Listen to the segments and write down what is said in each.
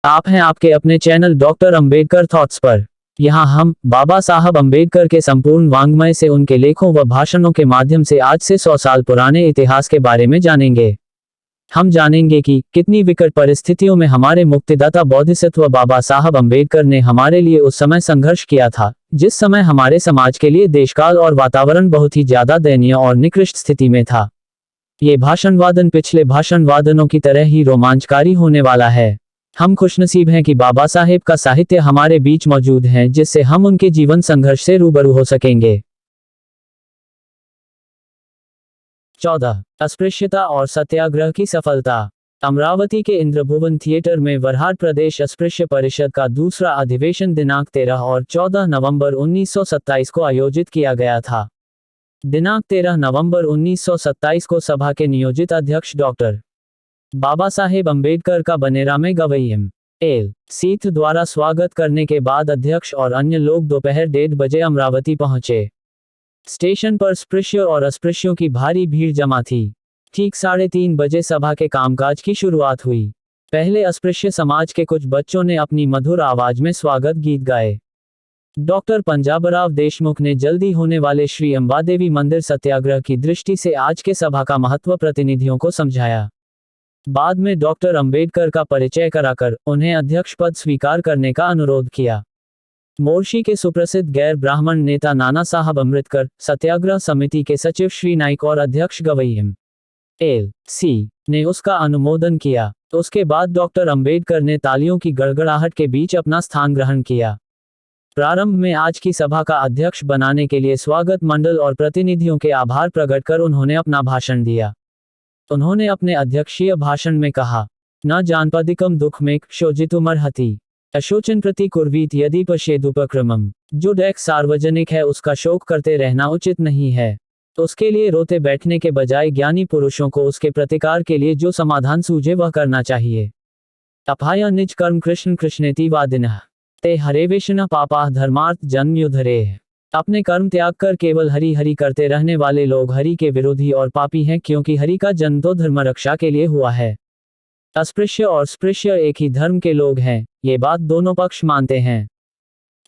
आप हैं आपके अपने चैनल डॉक्टर अंबेडकर थॉट्स पर। यहाँ हम बाबा साहब अंबेडकर के संपूर्ण वाङ्मय से उनके लेखों व भाषणों के माध्यम से आज से 100 साल पुराने इतिहास के बारे में जानेंगे। हम जानेंगे कि कितनी विकट परिस्थितियों में हमारे मुक्तिदाता बोधिसत्व बाबा साहब अंबेडकर ने हमारे लिए उस समय संघर्ष किया था, जिस समय हमारे समाज के लिए देशकाल और वातावरण बहुत ही ज्यादा दयनीय और निकृष्ट स्थिति में था। ये भाषण वादन पिछले भाषण वादनों की तरह ही रोमांचकारी होने वाला है। हम खुशनसीब हैं कि बाबा साहेब का साहित्य हमारे बीच मौजूद है, जिससे हम उनके जीवन संघर्ष से रूबरू हो सकेंगे। 14. अस्पृश्यता और सत्याग्रह की सफलता। अमरावती के इंद्रभुवन थिएटर में वरहाड प्रदेश अस्पृश्य परिषद का दूसरा अधिवेशन दिनांक 13 और 14 नवंबर 1927 को आयोजित किया गया था। दिनांक 13 नवंबर 1927 को सभा के नियोजित अध्यक्ष डॉक्टर बाबा साहेब अंबेडकर का बनेरा में गवई एल सीथ द्वारा स्वागत करने के बाद अध्यक्ष और अन्य लोग दोपहर 1:30 बजे अमरावती पहुंचे। स्टेशन पर स्पृश्य और अस्पृश्यों की भारी भीड़ जमा थी। ठीक 3:30 बजे सभा के कामकाज की शुरुआत हुई। पहले अस्पृश्य समाज के कुछ बच्चों ने अपनी मधुर आवाज में स्वागत गीत गाए। डॉक्टर पंजाबराव देशमुख ने जल्दी होने वाले श्री अंबादेवी मंदिर सत्याग्रह की दृष्टि से आज के सभा का महत्व प्रतिनिधियों को समझाया। बाद में डॉक्टर अंबेडकर का परिचय कराकर उन्हें अध्यक्ष पद स्वीकार करने का अनुरोध किया। मोर्शी के सुप्रसिद्ध गैर ब्राह्मण नेता नाना साहब अमृतकर, सत्याग्रह समिति के सचिव श्री नाइक और अध्यक्ष गवई एल सी ने उसका अनुमोदन किया। उसके बाद डॉक्टर अंबेडकर ने तालियों की गड़गड़ाहट के बीच अपना स्थान ग्रहण किया। प्रारंभ में आज की सभा का अध्यक्ष बनाने के लिए स्वागत मंडल और प्रतिनिधियों के आभार प्रकट कर उन्होंने अपना भाषण दिया। उन्होंने अपने अध्यक्षीय भाषण में कहा, न जानपदिकम दुःखमेक शोचितुमर्हति अशोचन प्रति कुर्वीत यदि पश्येदुपक्रमम। जो डेक सार्वजनिक है उसका शोक करते रहना उचित नहीं है। उसके लिए रोते बैठने के बजाय ज्ञानी पुरुषों को उसके प्रतिकार के लिए जो समाधान सूझे वह करना चाहिए। अपाय निज कर्म कृष्ण कृष्णेति वादिनः ते हरेवेशना पापाः धर्मार्थ जन्मयुधरेः। अपने कर्म त्याग कर केवल हरि हरि करते रहने वाले लोग हरि के विरोधी और पापी हैं, क्योंकि हरि का जन्म तो धर्म रक्षा के लिए हुआ है। अस्पृश्य और स्पृश्य एक ही धर्म के लोग हैं, ये बात दोनों पक्ष मानते हैं।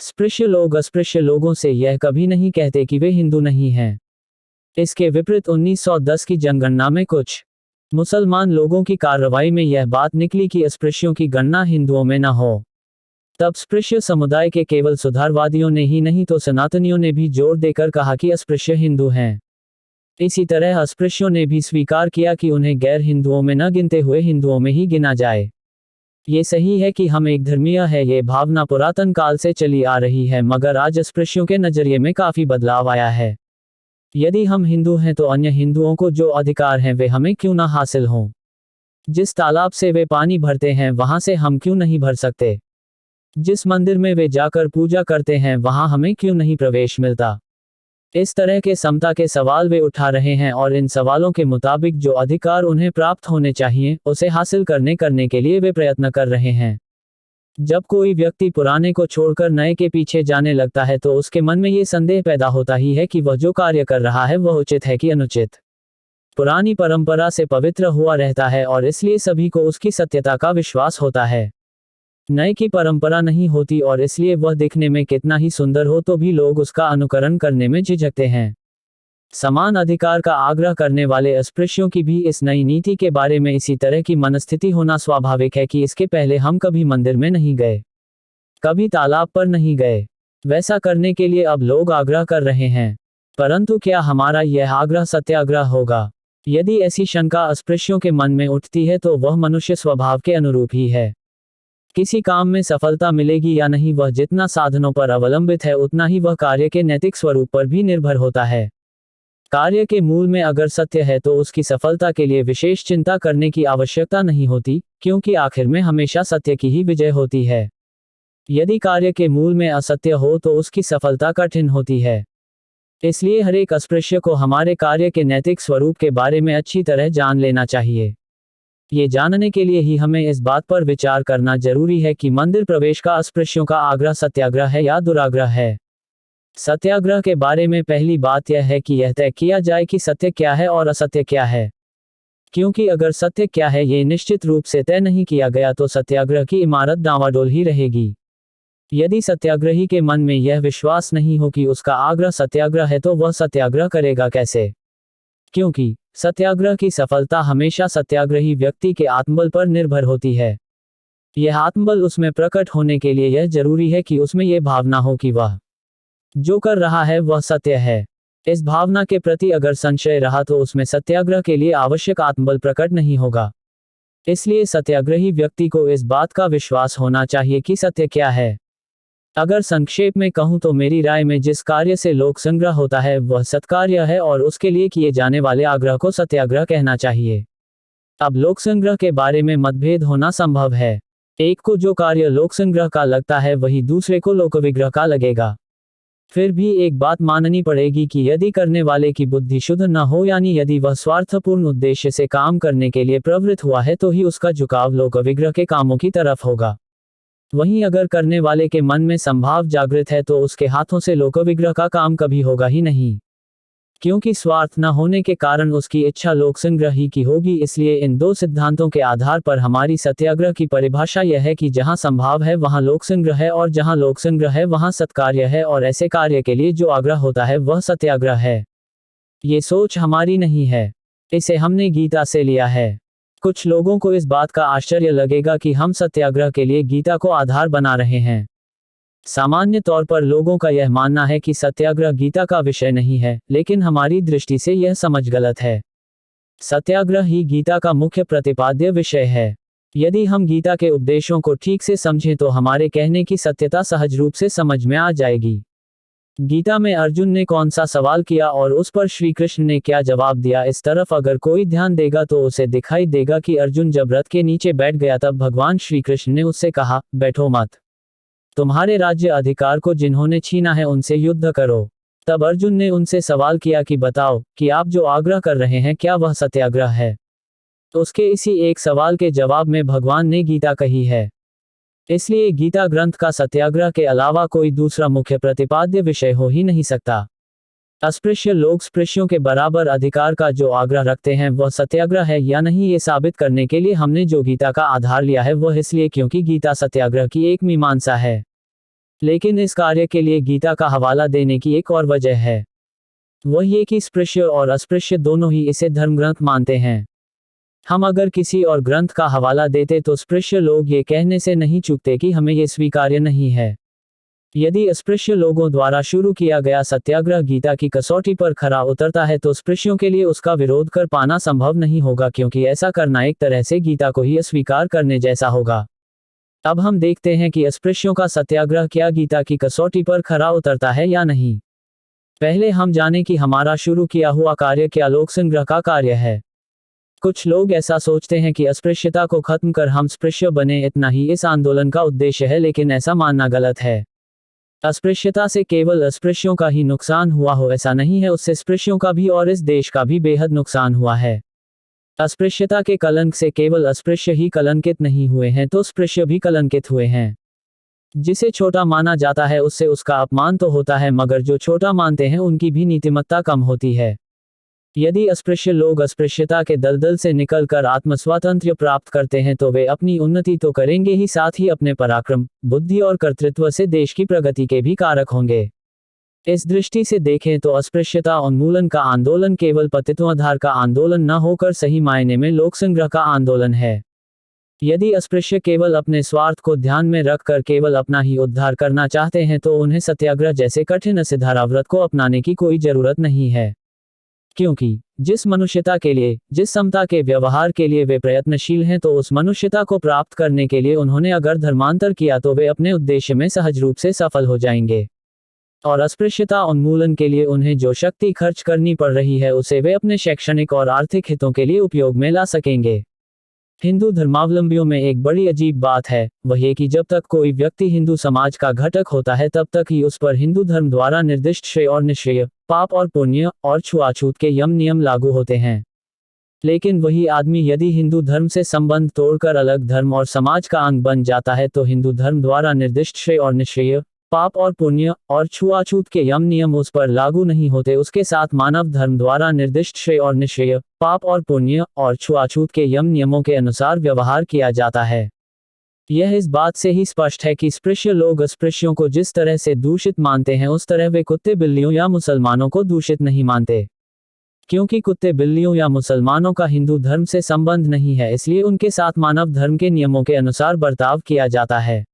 स्पृश्य लोग अस्पृश्य लोगों से यह कभी नहीं कहते कि वे हिंदू नहीं हैं। इसके विपरीत 1910 की जनगणना में कुछ मुसलमान लोगों की कार्रवाई में यह बात निकली कि अस्पृश्यों की गणना हिंदुओं में न हो। तब स्पृश्य समुदाय के केवल सुधारवादियों ने ही नहीं तो सनातनियों ने भी जोर देकर कहा कि अस्पृश्य हिंदू हैं। इसी तरह अस्पृश्यों ने भी स्वीकार किया कि उन्हें गैर हिंदुओं में न गिनते हुए हिंदुओं में ही गिना जाए। ये सही है कि हम एक धर्मीय है, ये भावना पुरातन काल से चली आ रही है, मगर आज अस्पृश्यों के नजरिए में काफी बदलाव आया है। यदि हम हिंदू हैं तो अन्य हिंदुओं को जो अधिकार हैं वे हमें क्यों ना हासिल हों? जिस तालाब से वे पानी भरते हैं वहां से हम क्यों नहीं भर सकते? जिस मंदिर में वे जाकर पूजा करते हैं वहां हमें क्यों नहीं प्रवेश मिलता? इस तरह के समता के सवाल वे उठा रहे हैं और इन सवालों के मुताबिक जो अधिकार उन्हें प्राप्त होने चाहिए उसे हासिल करने के लिए वे प्रयत्न कर रहे हैं। जब कोई व्यक्ति पुराने को छोड़कर नए के पीछे जाने लगता है तो उसके मन में ये संदेह पैदा होता ही है कि वह जो कार्य कर रहा है वह उचित है कि अनुचित। पुरानी परंपरा से पवित्र हुआ रहता है और इसलिए सभी को उसकी सत्यता का विश्वास होता है। नए की परंपरा नहीं होती और इसलिए वह दिखने में कितना ही सुंदर हो तो भी लोग उसका अनुकरण करने में झिझकते हैं। समान अधिकार का आग्रह करने वाले अस्पृश्यों की भी इस नई नीति के बारे में इसी तरह की मनस्थिति होना स्वाभाविक है कि इसके पहले हम कभी मंदिर में नहीं गए, कभी तालाब पर नहीं गए। वैसा करने के लिए अब लोग आग्रह कर रहे हैं, परंतु क्या हमारा यह आग्रह सत्याग्रह होगा? यदि ऐसी शंका अस्पृश्यों के मन में उठती है तो वह मनुष्य स्वभाव के अनुरूप ही है। किसी काम में सफलता मिलेगी या नहीं वह जितना साधनों पर अवलंबित है उतना ही वह कार्य के नैतिक स्वरूप पर भी निर्भर होता है। कार्य के मूल में अगर सत्य है तो उसकी सफलता के लिए विशेष चिंता करने की आवश्यकता नहीं होती, क्योंकि आखिर में हमेशा सत्य की ही विजय होती है। यदि कार्य के मूल में असत्य हो तो उसकी सफलता कठिन होती है। इसलिए हर एक अस्पृश्य को हमारे कार्य के नैतिक स्वरूप के बारे में अच्छी तरह जान लेना चाहिए। ये जानने के लिए ही हमें इस बात पर विचार करना जरूरी है कि मंदिर प्रवेश का अस्पृश्यों का आग्रह सत्याग्रह है या दुराग्रह है। सत्याग्रह के बारे में पहली बात यह है कि यह तय किया जाए कि सत्य क्या है और असत्य क्या है। क्योंकि अगर सत्य क्या है ये निश्चित रूप से तय नहीं किया गया तो सत्याग्रह की इमारत डांवाडोल ही रहेगी। यदि सत्याग्रही के मन में यह विश्वास नहीं हो कि उसका आग्रह सत्याग्रह है तो वह सत्याग्रह करेगा कैसे? क्योंकि सत्याग्रह की सफलता हमेशा सत्याग्रही व्यक्ति के आत्मबल पर निर्भर होती है। यह आत्मबल उसमें प्रकट होने के लिए यह जरूरी है कि उसमें यह भावना हो कि वह जो कर रहा है वह सत्य है। इस भावना के प्रति अगर संशय रहा तो उसमें सत्याग्रह के लिए आवश्यक आत्मबल प्रकट नहीं होगा। इसलिए सत्याग्रही व्यक्ति को इस बात का विश्वास होना चाहिए कि सत्य क्या है। अगर संक्षेप में कहूं तो मेरी राय में जिस कार्य से लोक संग्रह होता है वह सत्कार्य है और उसके लिए किए जाने वाले आग्रह को सत्याग्रह कहना चाहिए। अब लोक संग्रह के बारे में मतभेद होना संभव है। एक को जो कार्य लोक संग्रह का लगता है वही दूसरे को लोक विग्रह का लगेगा। फिर भी एक बात माननी पड़ेगी कि यदि करने वाले की बुद्धि शुद्ध न हो यानी यदि वह स्वार्थपूर्ण उद्देश्य से काम करने के लिए प्रवृत्त हुआ है तो ही उसका झुकाव लोक विग्रह के कामों की तरफ होगा। वहीं अगर करने वाले के मन में संभाव जागृत है तो उसके हाथों से लोक विग्रह का काम कभी होगा ही नहीं, क्योंकि स्वार्थ न होने के कारण उसकी इच्छा लोक संग्रह ही की होगी। इसलिए इन दो सिद्धांतों के आधार पर हमारी सत्याग्रह की परिभाषा यह है कि जहां संभाव है वहां लोक संग्रह है और जहां लोक संग्रह है वहां सत्कार्य है और ऐसे कार्य के लिए जो आग्रह होता है वह सत्याग्रह है। ये सोच हमारी नहीं है, इसे हमने गीता से लिया है। कुछ लोगों को इस बात का आश्चर्य लगेगा कि हम सत्याग्रह के लिए गीता को आधार बना रहे हैं। सामान्य तौर पर लोगों का यह मानना है कि सत्याग्रह गीता का विषय नहीं है, लेकिन हमारी दृष्टि से यह समझ गलत है। सत्याग्रह ही गीता का मुख्य प्रतिपाद्य विषय है। यदि हम गीता के उपदेशों को ठीक से समझें तो हमारे कहने की सत्यता सहज रूप से समझ में आ जाएगी। गीता में अर्जुन ने कौन सा सवाल किया और उस पर श्री कृष्ण ने क्या जवाब दिया, इस तरफ अगर कोई ध्यान देगा तो उसे दिखाई देगा कि अर्जुन जब रथ के नीचे बैठ गया तब भगवान श्री कृष्ण ने उससे कहा, बैठो मत, तुम्हारे राज्य अधिकार को जिन्होंने छीना है उनसे युद्ध करो। तब अर्जुन ने उनसे सवाल किया कि बताओ कि आप जो आग्रह कर रहे हैं क्या वह सत्याग्रह है? तो उसके इसी एक सवाल के जवाब में भगवान ने गीता कही है। इसलिए गीता ग्रंथ का सत्याग्रह के अलावा कोई दूसरा मुख्य प्रतिपाद्य विषय हो ही नहीं सकता। अस्पृश्य लोग स्पृश्यों के बराबर अधिकार का जो आग्रह रखते हैं वह सत्याग्रह है या नहीं, ये साबित करने के लिए हमने जो गीता का आधार लिया है वह इसलिए क्योंकि गीता सत्याग्रह की एक मीमांसा है। लेकिन इस कार्य के लिए गीता का हवाला देने की एक और वजह है, वह ये कि स्पृश्य और अस्पृश्य दोनों ही इसे धर्मग्रंथ मानते हैं। हम अगर किसी और ग्रंथ का हवाला देते तो स्पृश्य लोग ये कहने से नहीं चूकते कि हमें ये स्वीकार्य नहीं है। यदि अस्पृश्य लोगों द्वारा शुरू किया गया सत्याग्रह गीता की कसौटी पर खरा उतरता है तो स्पृश्यों के लिए उसका विरोध कर पाना संभव नहीं होगा, क्योंकि ऐसा करना एक तरह से गीता को ही अस्वीकार करने जैसा होगा। अब हम देखते हैं कि अस्पृश्यों का सत्याग्रह क्या गीता की कसौटी पर खरा उतरता है या नहीं। पहले हम जानें कि हमारा शुरू किया हुआ कार्य क्या लोक संग्रह का कार्य है। कुछ लोग ऐसा सोचते हैं कि अस्पृश्यता को खत्म कर हम स्पृश्य बने, इतना ही इस आंदोलन का उद्देश्य है, लेकिन ऐसा मानना गलत है। अस्पृश्यता से केवल अस्पृश्यों का ही नुकसान हुआ हो ऐसा नहीं है, उससे स्पृश्यों का भी और इस देश का भी बेहद नुकसान हुआ है। अस्पृश्यता के कलंक से केवल अस्पृश्य ही कलंकित नहीं हुए हैं तो स्पृश्य भी कलंकित हुए हैं। जिसे छोटा माना जाता है उससे उसका अपमान तो होता है, मगर जो छोटा मानते हैं उनकी भी नीतिमत्ता कम होती है। यदि अस्पृश्य लोग अस्पृश्यता के दलदल से निकलकर आत्मस्वातंत्र्य प्राप्त करते हैं तो वे अपनी उन्नति तो करेंगे ही, साथ ही अपने पराक्रम, बुद्धि और कर्तृत्व से देश की प्रगति के भी कारक होंगे। इस दृष्टि से देखें तो अस्पृश्यता उन्मूलन का आंदोलन केवल पतित्वाधार का आंदोलन न होकर सही मायने में लोक संग्रह का आंदोलन है। यदि अस्पृश्य केवल अपने स्वार्थ को ध्यान में रखकर केवल अपना ही उद्धार करना चाहते हैं तो उन्हें सत्याग्रह जैसे कठिन सिद्धाराव्रत को अपनाने की कोई जरूरत नहीं है, क्योंकि जिस मनुष्यता के लिए, जिस समता के व्यवहार के लिए वे प्रयत्नशील हैं तो उस मनुष्यता को प्राप्त करने के लिए उन्होंने अगर धर्मांतर किया तो वे अपने उद्देश्य में सहज रूप से सफल हो जाएंगे। और अस्पृश्यता उन्मूलन के लिए उन्हें जो शक्ति खर्च करनी पड़ रही है उसे वे अपने शैक्षणिक और आर्थिक हितों के लिए उपयोग में ला सकेंगे। हिंदू धर्मावलंबियों में एक बड़ी अजीब बात है, वह ये कि जब तक कोई व्यक्ति हिंदू समाज का घटक होता है तब तक ही उस पर हिंदू धर्म द्वारा निर्दिष्ट श्रेय और निश्रेय, पाप और पुण्य और छुआछूत के यम नियम लागू होते हैं। लेकिन वही आदमी यदि हिंदू धर्म से संबंध तोड़कर अलग धर्म और समाज का अंग बन जाता है तो हिंदू धर्म द्वारा निर्दिष्ट श्रेय और निश्रेय, पाप और पुण्य और छुआछूत के यम नियम उस पर लागू नहीं होते। उसके साथ मानव धर्म द्वारा निर्दिष्ट श्रेय और निश्रेय, पाप और पुण्य और छुआछूत के यम नियमों के अनुसार व्यवहार किया जाता है। यह इस बात से ही स्पष्ट है कि स्पृश्य लोग अस्पृश्यों को जिस तरह से दूषित मानते हैं उस तरह वे कुत्ते बिल्लियों या मुसलमानों को दूषित नहीं मानते। क्योंकि कुत्ते बिल्लियों या मुसलमानों का हिंदू धर्म से संबंध नहीं है, इसलिए उनके साथ मानव धर्म के नियमों के अनुसार बर्ताव किया जाता है।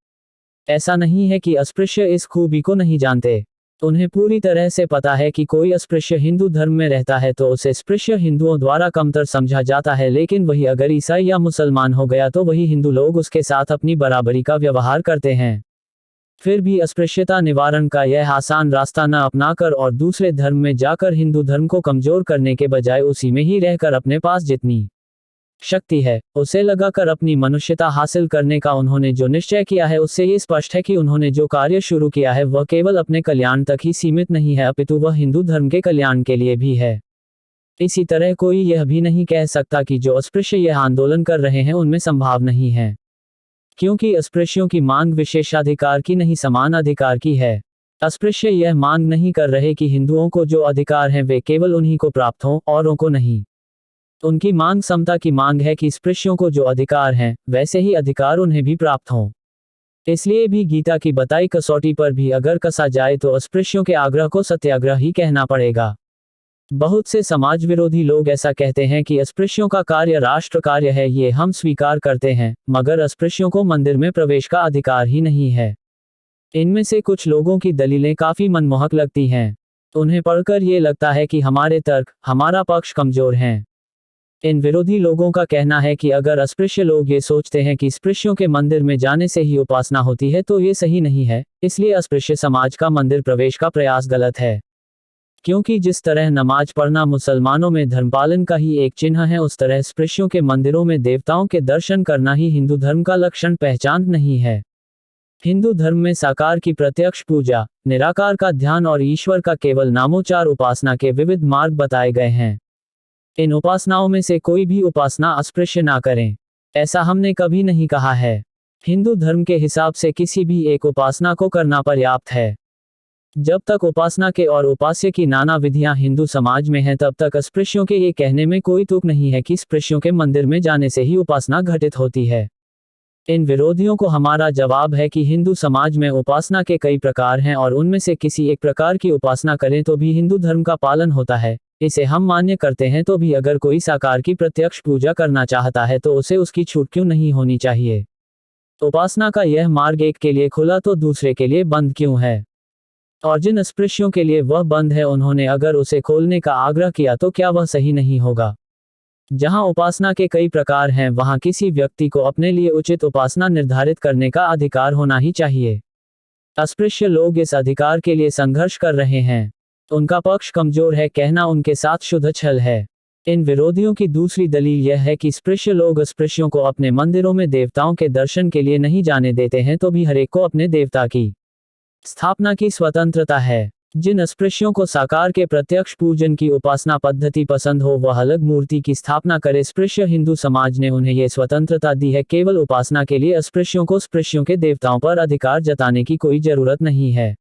ऐसा नहीं है कि अस्पृश्य इस खूबी को नहीं जानते। उन्हें पूरी तरह से पता है कि कोई अस्पृश्य हिंदू धर्म में रहता है तो उसे स्पृश्य हिंदुओं द्वारा कमतर समझा जाता है, लेकिन वही अगर ईसाई या मुसलमान हो गया तो वही हिंदू लोग उसके साथ अपनी बराबरी का व्यवहार करते हैं। फिर भी अस्पृश्यता निवारण का यह आसान रास्ता न अपनाकर और दूसरे धर्म में जाकर हिंदू धर्म को कमजोर करने के बजाय उसी में ही रहकर अपने पास जितनी शक्ति है उसे लगाकर अपनी मनुष्यता हासिल करने का उन्होंने जो निश्चय किया है, उससे ये स्पष्ट है कि उन्होंने जो कार्य शुरू किया है वह केवल अपने कल्याण तक ही सीमित नहीं है, अपितु वह हिंदू धर्म के कल्याण के लिए भी है। इसी तरह कोई यह भी नहीं कह सकता कि जो अस्पृश्य यह आंदोलन कर रहे हैं उनमें संभाव नहीं है, क्योंकि अस्पृश्यों की मांग विशेषाधिकार की नहीं, समान अधिकार की है। अस्पृश्य यह मांग नहीं कर रहे कि हिंदुओं को जो अधिकार हैं वे केवल उन्हीं को प्राप्त हों, औरों को नहीं। उनकी मांग समता की मांग है कि स्पृश्यों को जो अधिकार हैं वैसे ही अधिकार उन्हें भी प्राप्त हों। इसलिए भी गीता की बताई कसौटी पर भी अगर कसा जाए तो अस्पृश्यों के आग्रह को सत्याग्रह ही कहना पड़ेगा। बहुत से समाज विरोधी लोग ऐसा कहते हैं कि अस्पृश्यों का कार्य राष्ट्र कार्य है, ये हम स्वीकार करते हैं, मगर अस्पृश्यों को मंदिर में प्रवेश का अधिकार ही नहीं है। इनमें से कुछ लोगों की दलीलें काफी मनमोहक लगती हैं। उन्हें पढ़कर ये लगता है कि हमारे तर्क, हमारा पक्ष कमजोर हैं। इन विरोधी लोगों का कहना है कि अगर अस्पृश्य लोग ये सोचते हैं कि स्पृश्यों के मंदिर में जाने से ही उपासना होती है तो ये सही नहीं है, इसलिए अस्पृश्य समाज का मंदिर प्रवेश का प्रयास गलत है। क्योंकि जिस तरह नमाज पढ़ना मुसलमानों में धर्मपालन का ही एक चिन्ह है, उस तरह स्पृश्यों के मंदिरों में देवताओं के दर्शन करना ही हिंदू धर्म का लक्षण पहचान नहीं है। हिंदू धर्म में साकार की प्रत्यक्ष पूजा, निराकार का ध्यान और ईश्वर का केवल नामोच्चार उपासना के विविध मार्ग बताए गए हैं। इन उपासनाओं में से कोई भी उपासना अस्पृश्य ना करें, ऐसा हमने कभी नहीं कहा है। हिंदू धर्म के हिसाब से किसी भी एक उपासना को करना पर्याप्त है। जब तक उपासना के और उपास्य की नाना विधियां हिंदू समाज में हैं तब तक अस्पृश्यों के ये कहने में कोई तुक नहीं है कि स्पृश्यों के मंदिर में जाने से ही उपासना घटित होती है। इन विरोधियों को हमारा जवाब है कि हिंदू समाज में उपासना के कई प्रकार हैं और उनमें से किसी एक प्रकार की उपासना करें तो भी हिंदू धर्म का पालन होता है, इसे हम मान्य करते हैं। तो भी अगर कोई साकार की प्रत्यक्ष पूजा करना चाहता है तो उसे उसकी छूट क्यों नहीं होनी चाहिए? उपासना का यह मार्ग एक के लिए खुला तो दूसरे के लिए बंद क्यों है? और जिन अस्पृश्यों के लिए वह बंद है उन्होंने अगर उसे खोलने का आग्रह किया तो क्या वह सही नहीं होगा? जहां उपासना के कई प्रकार हैं वहां किसी व्यक्ति को अपने लिए उचित उपासना निर्धारित करने का अधिकार होना ही चाहिए। अस्पृश्य लोग इस अधिकार के लिए संघर्ष कर रहे हैं। उनका पक्ष कमजोर है कहना उनके साथ शुद्ध छल है। इन विरोधियों की दूसरी दलील यह है कि स्पृश्य लोग अस्पृश्यों को अपने मंदिरों में देवताओं के दर्शन के लिए नहीं जाने देते हैं, तो भी हरेक को अपने देवता की स्थापना की स्वतंत्रता है। जिन अस्पृश्यों को साकार के प्रत्यक्ष पूजन की उपासना पद्धति पसंद हो वह अलग मूर्ति की स्थापना करे। स्पृश्य हिंदू समाज ने उन्हें यह स्वतंत्रता दी है। केवल उपासना के लिए अस्पृश्यों को स्पृश्यों के देवताओं पर अधिकार जताने की कोई जरूरत नहीं है।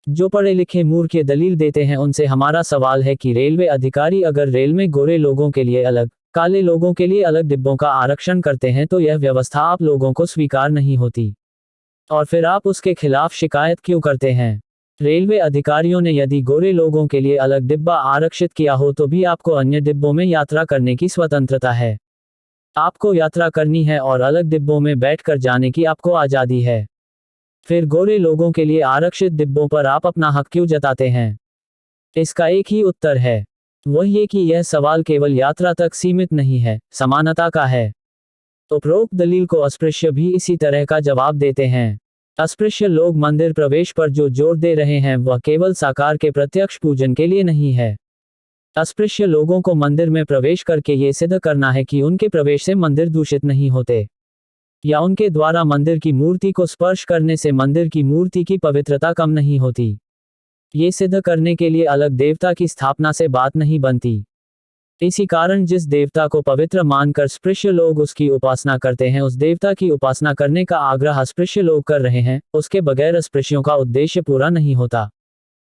जो पढ़े लिखे मूर्ख ये दलील देते हैं उनसे हमारा सवाल है कि रेलवे अधिकारी अगर रेल में गोरे लोगों के लिए अलग, काले लोगों के लिए अलग डिब्बों का आरक्षण करते हैं तो यह व्यवस्था आप लोगों को स्वीकार नहीं होती, और फिर आप उसके खिलाफ शिकायत क्यों करते हैं? रेलवे अधिकारियों ने यदि गोरे लोगों के लिए अलग डिब्बा आरक्षित किया हो तो भी आपको अन्य डिब्बों में यात्रा करने की स्वतंत्रता है। आपको यात्रा करनी है और अलग डिब्बों में बैठकर जाने की आपको आज़ादी है। फिर गोरे लोगों के लिए आरक्षित डिब्बों पर आप अपना हक क्यों जताते हैं? इसका एक ही उत्तर है, वह ये कि यह सवाल केवल यात्रा तक सीमित नहीं है, समानता का है। उपरोक्त दलील को अस्पृश्य भी इसी तरह का जवाब देते हैं। अस्पृश्य लोग मंदिर प्रवेश पर जो जोर दे रहे हैं वह केवल साकार के प्रत्यक्ष पूजन के लिए नहीं है। अस्पृश्य लोगों को मंदिर में प्रवेश करके ये सिद्ध करना है कि उनके प्रवेश से मंदिर दूषित नहीं होते, या उनके द्वारा मंदिर की मूर्ति को स्पर्श करने से मंदिर की मूर्ति की पवित्रता कम नहीं होती। ये सिद्ध करने के लिए अलग देवता की स्थापना से बात नहीं बनती। इसी कारण जिस देवता को पवित्र मानकर स्पृश्य लोग उसकी उपासना करते हैं, उस देवता की उपासना करने का आग्रह अस्पृश्य लोग कर रहे हैं, उसके बगैर अस्पृश्यों का उद्देश्य पूरा नहीं होता।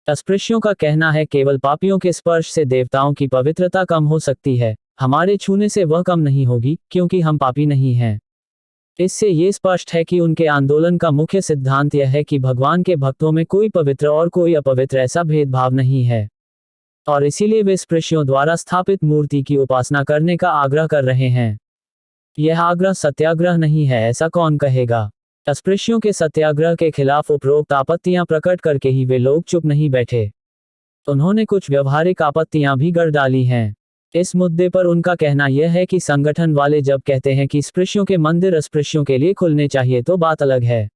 अस्पृश्यों का कहना है केवल पापियों के स्पर्श से देवताओं की पवित्रता कम हो सकती है, हमारे छूने से वह कम नहीं होगी, क्योंकि हम पापी नहीं हैं। इससे ये स्पष्ट है कि उनके आंदोलन का मुख्य सिद्धांत यह है कि भगवान के भक्तों में कोई पवित्र और कोई अपवित्र ऐसा भेदभाव नहीं है, और इसीलिए वे स्पृश्यों द्वारा स्थापित मूर्ति की उपासना करने का आग्रह कर रहे हैं। यह आग्रह सत्याग्रह नहीं है, ऐसा कौन कहेगा। अस्पृश्यों के सत्याग्रह के खिलाफ उपरोक्त आपत्तियां प्रकट करके ही वे लोग चुप नहीं बैठे, उन्होंने कुछ व्यवहारिक आपत्तियां भी गढ़ डाली हैं। इस मुद्दे पर उनका कहना यह है कि संगठन वाले जब कहते हैं कि स्पृश्यों के मंदिर अस्पृश्यों के लिए खुलने चाहिए तो बात अलग है,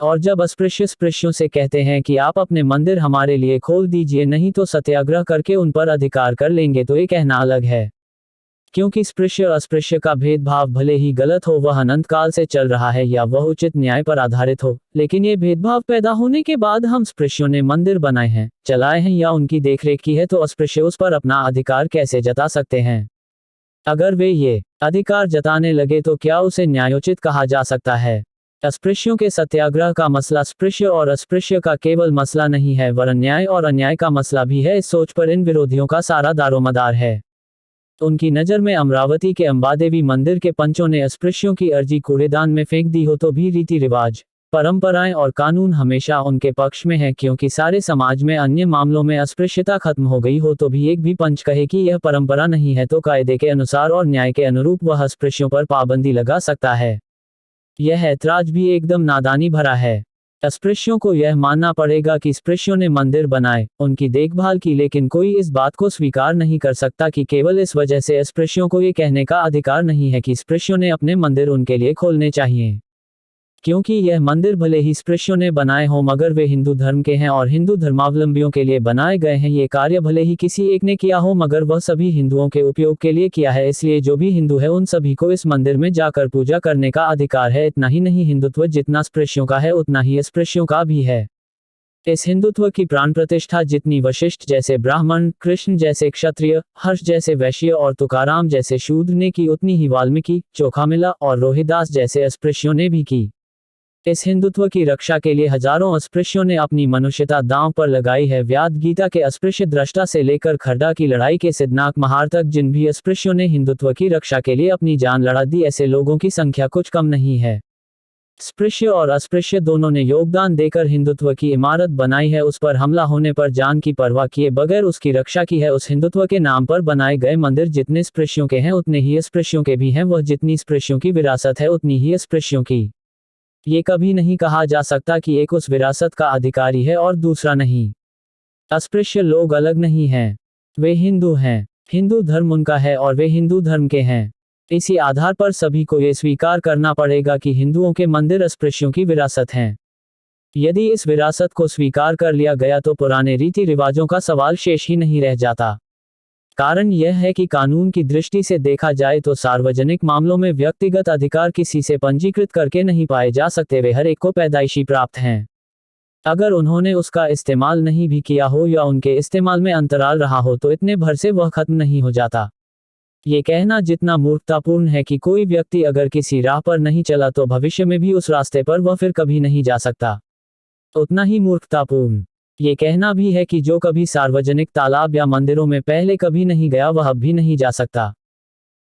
और जब अस्पृश्य स्पृश्यों से कहते हैं कि आप अपने मंदिर हमारे लिए खोल दीजिए, नहीं तो सत्याग्रह करके उन पर अधिकार कर लेंगे, तो ये कहना अलग है। क्योंकि स्पृश्य और अस्पृश्य का भेदभाव भले ही गलत हो, वह अनंत काल से चल रहा है, या वह उचित न्याय पर आधारित हो, लेकिन ये भेदभाव पैदा होने के बाद हम स्पृश्यों ने मंदिर बनाए हैं, चलाए हैं या उनकी देखरेख की है, तो अस्पृश्य उस पर अपना अधिकार कैसे जता सकते हैं। अगर वे ये अधिकार जताने लगे तो क्या उसे न्यायोचित कहा जा सकता है। अस्पृश्यों के सत्याग्रह का मसला स्पृश्य और अस्पृश्य का केवल मसला नहीं है, वरन न्याय और अन्याय का मसला भी है। इस सोच पर इन विरोधियों का सारा दारोमदार है। उनकी नज़र में अमरावती के अंबादेवी मंदिर के पंचों ने अस्पृश्यों की अर्जी कूड़ेदान में फेंक दी हो तो भी रीति रिवाज, परंपराएं और कानून हमेशा उनके पक्ष में है, क्योंकि सारे समाज में अन्य मामलों में अस्पृश्यता खत्म हो गई हो तो भी एक भी पंच कहे कि यह परंपरा नहीं है तो कायदे के अनुसार और न्याय के अनुरूप वह अस्पृश्यों पर पाबंदी लगा सकता है। यह ऐतराज भी एकदम नादानी भरा है। अस्पृश्यों को यह मानना पड़ेगा कि स्पृश्यों ने मंदिर बनाए, उनकी देखभाल की, लेकिन कोई इस बात को स्वीकार नहीं कर सकता कि केवल इस वजह से अस्पृश्यों को ये कहने का अधिकार नहीं है कि स्पृश्यों ने अपने मंदिर उनके लिए खोलने चाहिए। क्योंकि यह मंदिर भले ही स्पृश्यों ने बनाए हों, मगर वे हिंदू धर्म के हैं और हिंदू धर्मावलंबियों के लिए बनाए गए हैं। ये कार्य भले ही किसी एक ने किया हो, मगर वह सभी हिंदुओं के उपयोग के लिए किया है, इसलिए जो भी हिंदू है उन सभी को इस मंदिर में जाकर पूजा करने का अधिकार है। इतना ही नहीं, हिंदुत्व जितना स्पृश्यों का है उतना ही अस्पृश्यों का भी है। इस हिंदुत्व की प्राण प्रतिष्ठा जितनी वशिष्ठ जैसे ब्राह्मण, कृष्ण जैसे क्षत्रिय, हर्ष जैसे वैश्य और तुकाराम जैसे शूद्र ने की, उतनी ही वाल्मीकि, चोखामिला और रोहिदास जैसे अस्पृश्यों ने भी की। इस हिंदुत्व की रक्षा के लिए हजारों अस्पृश्यों ने अपनी मनुष्यता दांव पर लगाई है। व्याद गीता के अस्पृश्य दृष्टा से लेकर खरडा की लड़ाई के सिद्धनाक महार तक जिन भी अस्पृश्यों ने हिंदुत्व की रक्षा के लिए अपनी जान लड़ा दी, ऐसे लोगों की संख्या कुछ कम नहीं है। स्पृश्य और अस्पृश्य दोनों ने योगदान देकर हिंदुत्व की इमारत बनाई है, उस पर हमला होने पर जान की परवाह किए बगैर उसकी रक्षा की है। उस हिंदुत्व के नाम पर बनाए गए मंदिर जितने स्पृश्यों के हैं उतने ही अस्पृश्यों के भी हैं, वह जितनी स्पृश्यों की विरासत है उतनी ही अस्पृश्यों की। ये कभी नहीं कहा जा सकता कि एक उस विरासत का अधिकारी है और दूसरा नहीं। अस्पृश्य लोग अलग नहीं हैं, वे हिंदू हैं, हिंदू धर्म उनका है और वे हिंदू धर्म के हैं। इसी आधार पर सभी को ये स्वीकार करना पड़ेगा कि हिंदुओं के मंदिर अस्पृश्यों की विरासत हैं। यदि इस विरासत को स्वीकार कर लिया गया तो पुराने रीति रिवाजों का सवाल शेष ही नहीं रह जाता। कारण यह है कि कानून की दृष्टि से देखा जाए तो सार्वजनिक मामलों में व्यक्तिगत अधिकार किसी से पंजीकृत करके नहीं पाए जा सकते, वे हर एक को पैदाइशी प्राप्त हैं। अगर उन्होंने उसका इस्तेमाल नहीं भी किया हो या उनके इस्तेमाल में अंतराल रहा हो तो इतने भर से वह खत्म नहीं हो जाता। ये कहना जितना मूर्खतापूर्ण है कि कोई व्यक्ति अगर किसी राह पर नहीं चला तो भविष्य में भी उस रास्ते पर वह फिर कभी नहीं जा सकता, उतना ही मूर्खतापूर्ण ये कहना भी है कि जो कभी सार्वजनिक तालाब या मंदिरों में पहले कभी नहीं गया वह अब भी नहीं जा सकता।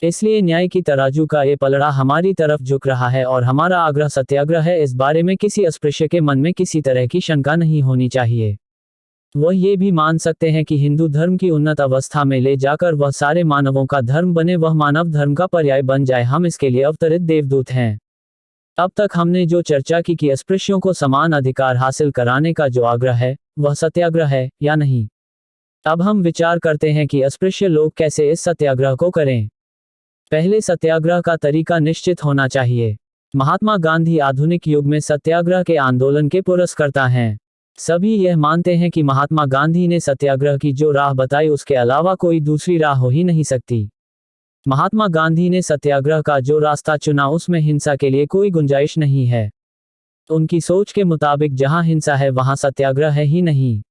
इसलिए न्याय की तराजू का ये पलड़ा हमारी तरफ झुक रहा है और हमारा आग्रह सत्याग्रह है। इस बारे में किसी अस्पृश्य के मन में किसी तरह की शंका नहीं होनी चाहिए। वह ये भी मान सकते हैं कि हिंदू धर्म की उन्नत अवस्था में ले जाकर वह सारे मानवों का धर्म बने, वह मानव धर्म का पर्याय बन जाए। हम इसके लिए अवतरित देवदूत हैं। अब तक हमने जो चर्चा की कि अस्पृश्यों को समान अधिकार हासिल कराने का जो आग्रह है वह सत्याग्रह है या नहीं। अब हम विचार करते हैं कि अस्पृश्य लोग कैसे इस सत्याग्रह को करें। पहले सत्याग्रह का तरीका निश्चित होना चाहिए। महात्मा गांधी आधुनिक युग में सत्याग्रह के आंदोलन के पुरस्कर्ता हैं। सभी यह मानते हैं कि महात्मा गांधी ने सत्याग्रह की जो राह बताई उसके अलावा कोई दूसरी राह हो ही नहीं सकती। महात्मा गांधी ने सत्याग्रह का जो रास्ता चुना उसमें हिंसा के लिए कोई गुंजाइश नहीं है। उनकी सोच के मुताबिक जहां हिंसा है वहां सत्याग्रह है ही नहीं।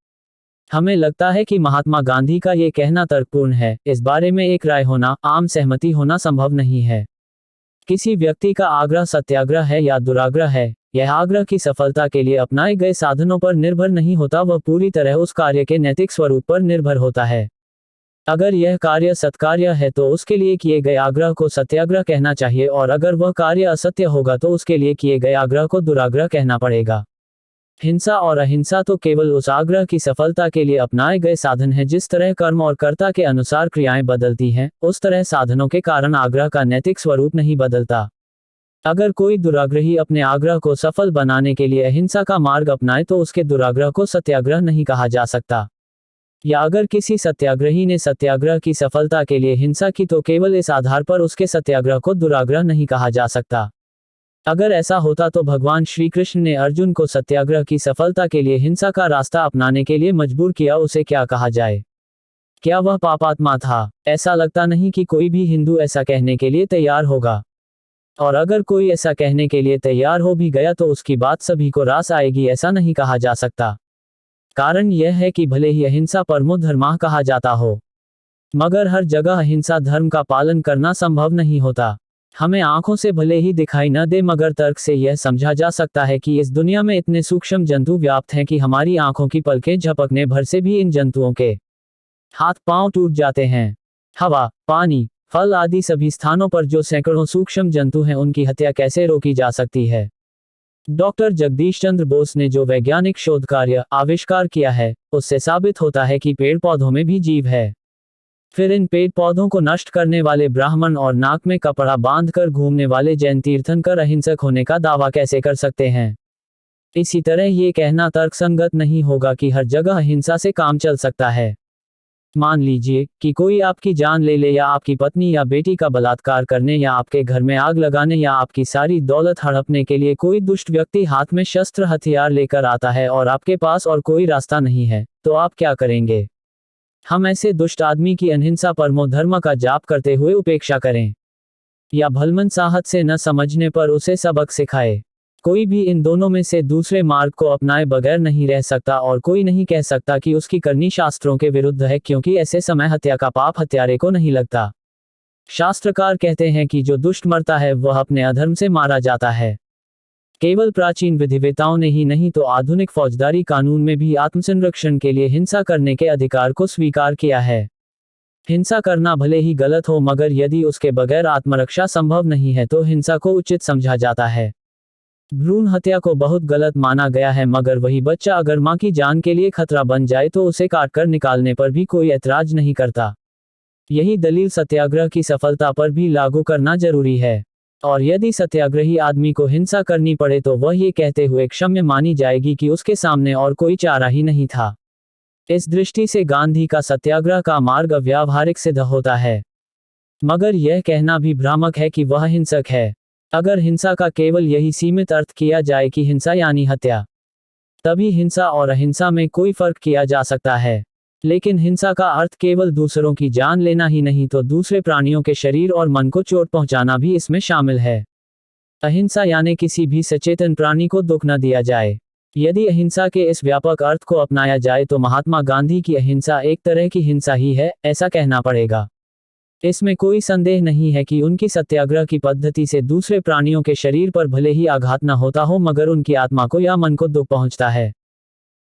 हमें लगता है कि महात्मा गांधी का ये कहना तर्कपूर्ण है, इस बारे में एक राय होना, आम सहमति होना संभव नहीं है। किसी व्यक्ति का आग्रह सत्याग्रह है या दुराग्रह है, यह आग्रह की सफलता के लिए अपनाए गए साधनों पर निर्भर नहीं होता, वह पूरी तरह उस कार्य के नैतिक स्वरूप पर निर्भर होता है। अगर यह कार्य सत्कार्य है तो उसके लिए किए गए आग्रह को सत्याग्रह कहना चाहिए, और अगर वह कार्य असत्य होगा तो उसके लिए किए गए आग्रह को दुराग्रह कहना पड़ेगा। हिंसा और अहिंसा तो केवल उस आग्रह की सफलता के लिए अपनाए गए साधन हैं। जिस तरह कर्म और कर्ता के अनुसार क्रियाएं बदलती हैं, उस तरह साधनों के कारण आग्रह का नैतिक स्वरूप नहीं बदलता। अगर कोई दुराग्रही अपने आग्रह को सफल बनाने के लिए अहिंसा का मार्ग अपनाए तो उसके दुराग्रह को सत्याग्रह नहीं कहा जा सकता। या अगर किसी सत्याग्रही ने सत्याग्रह की सफलता के लिए हिंसा की तो केवल इस आधार पर उसके सत्याग्रह को दुराग्रह नहीं कहा जा सकता। अगर ऐसा होता तो भगवान श्री कृष्ण ने अर्जुन को सत्याग्रह की सफलता के लिए हिंसा का रास्ता अपनाने के लिए मजबूर किया, उसे क्या कहा जाए? क्या वह पापात्मा था? ऐसा लगता नहीं कि कोई भी हिंदू ऐसा कहने के लिए तैयार होगा। और अगर कोई ऐसा कहने के लिए तैयार हो भी गया तो उसकी बात सभी को रास आएगी, ऐसा नहीं कहा जा सकता। कारण यह है कि भले ही अहिंसा परमो धर्मः कहा जाता हो, मगर हर जगह अहिंसा धर्म का पालन करना संभव नहीं होता। हमें आंखों से भले ही दिखाई न दे, मगर तर्क से यह समझा जा सकता है कि इस दुनिया में इतने सूक्ष्म जंतु व्याप्त हैं कि हमारी आंखों की पलकें झपकने भर से भी इन जंतुओं के हाथ पांव टूट जाते हैं। हवा, पानी, फल आदि सभी स्थानों पर जो सैकड़ों सूक्ष्म जंतु हैं, उनकी हत्या कैसे रोकी जा सकती है? डॉक्टर जगदीश चंद्र बोस ने जो वैज्ञानिक शोध कार्य आविष्कार किया है, उससे साबित होता है कि पेड़ पौधों में भी जीव है। फिर इन पेड़ पौधों को नष्ट करने वाले ब्राह्मण और नाक में कपड़ा बांधकर घूमने वाले जैन तीर्थंकर अहिंसक होने का दावा कैसे कर सकते हैं? इसी तरह ये कहना तर्कसंगत नहीं होगा कि हर जगह अहिंसा से काम चल सकता है। मान लीजिए कि कोई आपकी जान ले या आपकी पत्नी या बेटी का बलात्कार करने या आपके घर में आग लगाने या आपकी सारी दौलत हड़पने के लिए कोई दुष्ट व्यक्ति हाथ में शस्त्र हथियार लेकर आता है और आपके पास और कोई रास्ता नहीं है, तो आप क्या करेंगे? हम ऐसे दुष्ट आदमी की अहिंसा परमो धर्म का जाप करते हुए उपेक्षा करें, या भलमनसाहत से न समझने पर उसे सबक सिखाए? कोई भी इन दोनों में से दूसरे मार्ग को अपनाए बगैर नहीं रह सकता, और कोई नहीं कह सकता कि उसकी करनी शास्त्रों के विरुद्ध है, क्योंकि ऐसे समय हत्या का पाप हत्यारे को नहीं लगता। शास्त्रकार कहते हैं कि जो दुष्ट मरता है वह अपने अधर्म से मारा जाता है। केवल प्राचीन विधिवेताओं ने ही नहीं तो आधुनिक फौजदारी कानून में भी आत्मसंरक्षण के लिए हिंसा करने के अधिकार को स्वीकार किया है। हिंसा करना भले ही गलत हो, मगर यदि उसके बगैर आत्मरक्षा संभव नहीं है तो हिंसा को उचित समझा जाता है। भ्रूण हत्या को बहुत गलत माना गया है, मगर वही बच्चा अगर मां की जान के लिए खतरा बन जाए तो उसे काटकर निकालने पर भी कोई ऐतराज नहीं करता। यही दलील सत्याग्रह की सफलता पर भी लागू करना जरूरी है। और यदि सत्याग्रही आदमी को हिंसा करनी पड़े तो वह ये कहते हुए क्षम्य मानी जाएगी कि उसके सामने और कोई चारा ही नहीं था। इस दृष्टि से गांधी का सत्याग्रह का मार्ग अव्यावहारिक सिद्ध होता है, मगर यह कहना भी भ्रामक है कि वह हिंसक है। अगर हिंसा का केवल यही सीमित अर्थ किया जाए कि हिंसा यानी हत्या, तभी हिंसा और अहिंसा में कोई फर्क किया जा सकता है। लेकिन हिंसा का अर्थ केवल दूसरों की जान लेना ही नहीं तो दूसरे प्राणियों के शरीर और मन को चोट पहुंचाना भी इसमें शामिल है। अहिंसा यानी किसी भी सचेतन प्राणी को दुख न दिया जाए। यदि अहिंसा के इस व्यापक अर्थ को अपनाया जाए तो महात्मा गांधी की अहिंसा एक तरह की हिंसा ही है, ऐसा कहना पड़ेगा। इसमें कोई संदेह नहीं है कि उनकी सत्याग्रह की पद्धति से दूसरे प्राणियों के शरीर पर भले ही आघात न होता हो, मगर उनकी आत्मा को या मन को दुख पहुंचता है।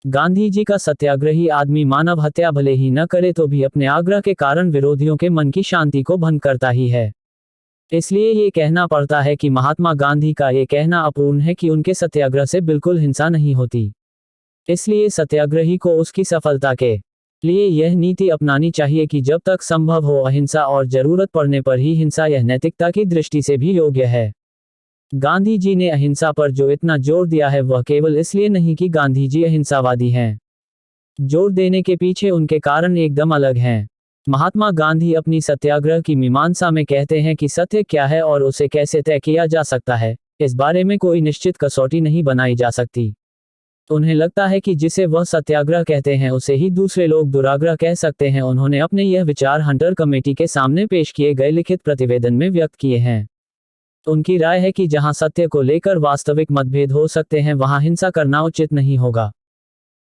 गांधी जी का सत्याग्रही आदमी मानव हत्या भले ही न करे तो भी अपने आग्रह के कारण विरोधियों के मन की शांति को भंग करता ही है। इसलिए ये कहना पड़ता है कि महात्मा गांधी का ये कहना अपूर्ण है कि उनके सत्याग्रह से बिल्कुल हिंसा नहीं होती। इसलिए सत्याग्रही को उसकी सफलता के लिए यह नीति अपनानी चाहिए कि जब तक संभव हो अहिंसा, और जरूरत पड़ने पर ही हिंसा। यह नैतिकता की दृष्टि से भी योग्य है। गांधी जी ने अहिंसा पर जो इतना जोर दिया है वह केवल इसलिए नहीं कि गांधी जी अहिंसावादी हैं। जोर देने के पीछे उनके कारण एकदम अलग हैं। महात्मा गांधी अपनी सत्याग्रह की मीमांसा में कहते हैं कि सत्य क्या है और उसे कैसे तय किया जा सकता है, इस बारे में कोई निश्चित कसौटी नहीं बनाई जा सकती। उन्हें लगता है कि जिसे वह सत्याग्रह कहते हैं उसे ही दूसरे लोग दुराग्रह कह सकते हैं। उन्होंने अपने यह विचार हंटर कमेटी के सामने पेश किए गए लिखित प्रतिवेदन में व्यक्त किए हैं। उनकी राय है कि जहां सत्य को लेकर वास्तविक मतभेद हो सकते हैं वहां हिंसा करना उचित नहीं होगा।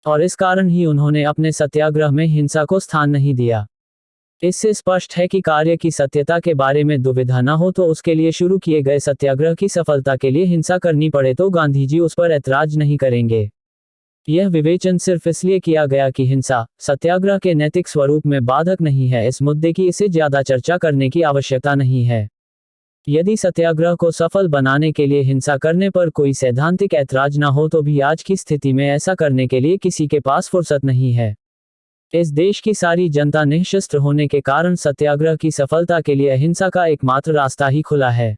और इस कारण ही उन्होंने अपने सत्याग्रह में हिंसा को स्थान नहीं दिया। इससे स्पष्ट है कि कार्य की सत्यता के बारे में दुविधा न हो तो उसके लिए शुरू किए गए सत्याग्रह की सफलता के लिए हिंसा करनी पड़े तो गांधी जी उस पर ऐतराज नहीं करेंगे। यह विवेचन सिर्फ इसलिए किया गया कि हिंसा सत्याग्रह के नैतिक स्वरूप में बाधक नहीं है, इस मुद्दे की इसे ज्यादा चर्चा करने की आवश्यकता नहीं है। यदि सत्याग्रह को सफल बनाने के लिए हिंसा करने पर कोई सैद्धांतिक ऐतराज न हो तो भी आज की स्थिति में ऐसा करने के लिए किसी के पास फुर्सत नहीं है। इस देश की सारी जनता निःशस्त्र होने के कारण सत्याग्रह की सफलता के लिए अहिंसा का एकमात्र रास्ता ही खुला है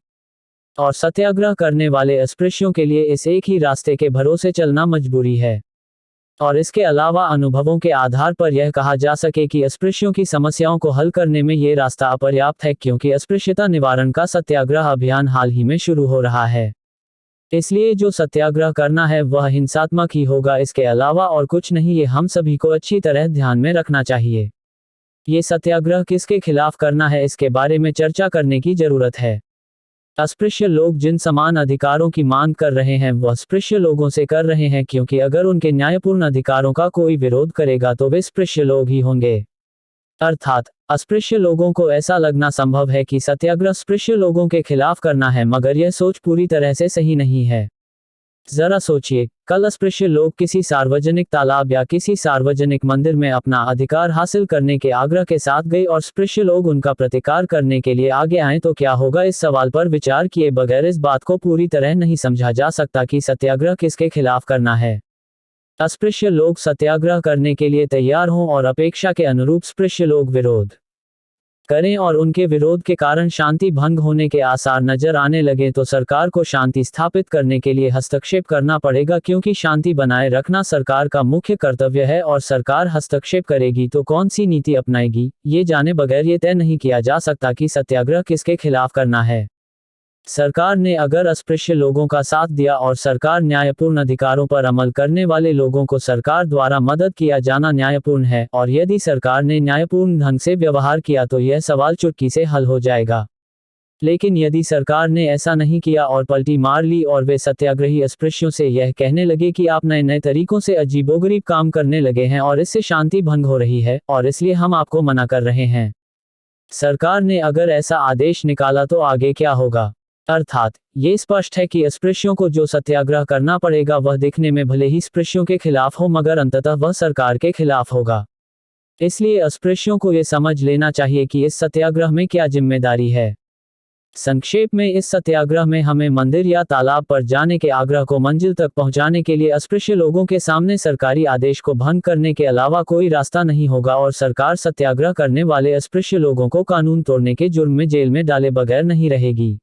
और सत्याग्रह करने वाले अस्पृश्यों के लिए इस एक ही रास्ते के भरोसे चलना मजबूरी है। और इसके अलावा अनुभवों के आधार पर यह कहा जा सके कि अस्पृश्यों की समस्याओं को हल करने में ये रास्ता अपर्याप्त है, क्योंकि अस्पृश्यता निवारण का सत्याग्रह अभियान हाल ही में शुरू हो रहा है। इसलिए जो सत्याग्रह करना है वह हिंसात्मक ही होगा, इसके अलावा और कुछ नहीं। ये हम सभी को अच्छी तरह ध्यान में रखना चाहिए। ये सत्याग्रह किसके खिलाफ करना है इसके बारे में चर्चा करने की जरूरत है। अस्पृश्य लोग जिन समान अधिकारों की मांग कर रहे हैं वह स्पृश्य लोगों से कर रहे हैं, क्योंकि अगर उनके न्यायपूर्ण अधिकारों का कोई विरोध करेगा तो वे स्पृश्य लोग ही होंगे। अर्थात अस्पृश्य लोगों को ऐसा लगना संभव है कि सत्याग्रह स्पृश्य लोगों के खिलाफ करना है, मगर यह सोच पूरी तरह से सही नहीं है। जरा सोचिए, कल अस्पृश्य लोग किसी सार्वजनिक तालाब या किसी सार्वजनिक मंदिर में अपना अधिकार हासिल करने के आग्रह के साथ गए और स्पृश्य लोग उनका प्रतिकार करने के लिए आगे आए तो क्या होगा? इस सवाल पर विचार किए बगैर इस बात को पूरी तरह नहीं समझा जा सकता कि सत्याग्रह किसके खिलाफ करना है। अस्पृश्य लोग सत्याग्रह करने के लिए तैयार हों और अपेक्षा के अनुरूप स्पृश्य लोग विरोध करें और उनके विरोध के कारण शांति भंग होने के आसार नजर आने लगे तो सरकार को शांति स्थापित करने के लिए हस्तक्षेप करना पड़ेगा, क्योंकि शांति बनाए रखना सरकार का मुख्य कर्तव्य है। और सरकार हस्तक्षेप करेगी तो कौन सी नीति अपनाएगी ये जाने बगैर ये तय नहीं किया जा सकता कि सत्याग्रह किसके खिलाफ करना है। सरकार ने अगर अस्पृश्य लोगों का साथ दिया और सरकार न्यायपूर्ण अधिकारों पर अमल करने वाले लोगों को सरकार द्वारा मदद किया जाना न्यायपूर्ण है, और यदि सरकार ने न्यायपूर्ण ढंग से व्यवहार किया तो यह सवाल चुटकी से हल हो जाएगा। लेकिन यदि सरकार ने ऐसा नहीं किया और पलटी मार ली और वे सत्याग्रही अस्पृश्यों से यह कहने लगे कि आप नए नए तरीकों से अजीबोगरीब काम करने लगे हैं और इससे शांति भंग हो रही है और इसलिए हम आपको मना कर रहे हैं, सरकार ने अगर ऐसा आदेश निकाला तो आगे क्या होगा? अर्थात ये स्पष्ट है कि अस्पृश्यों को जो सत्याग्रह करना पड़ेगा वह दिखने में भले ही स्पृश्यों के खिलाफ हो, मगर अंततः वह सरकार के खिलाफ होगा। इसलिए अस्पृश्यों को ये समझ लेना चाहिए कि इस सत्याग्रह में क्या जिम्मेदारी है। संक्षेप में, इस सत्याग्रह में हमें मंदिर या तालाब पर जाने के आग्रह को मंजिल तक पहुंचाने के लिए अस्पृश्य लोगों के सामने सरकारी आदेश को भंग करने के अलावा कोई रास्ता नहीं होगा, और सरकार सत्याग्रह करने वाले अस्पृश्य लोगों को कानून तोड़ने के जुर्म में जेल में डाले बगैर नहीं रहेगी।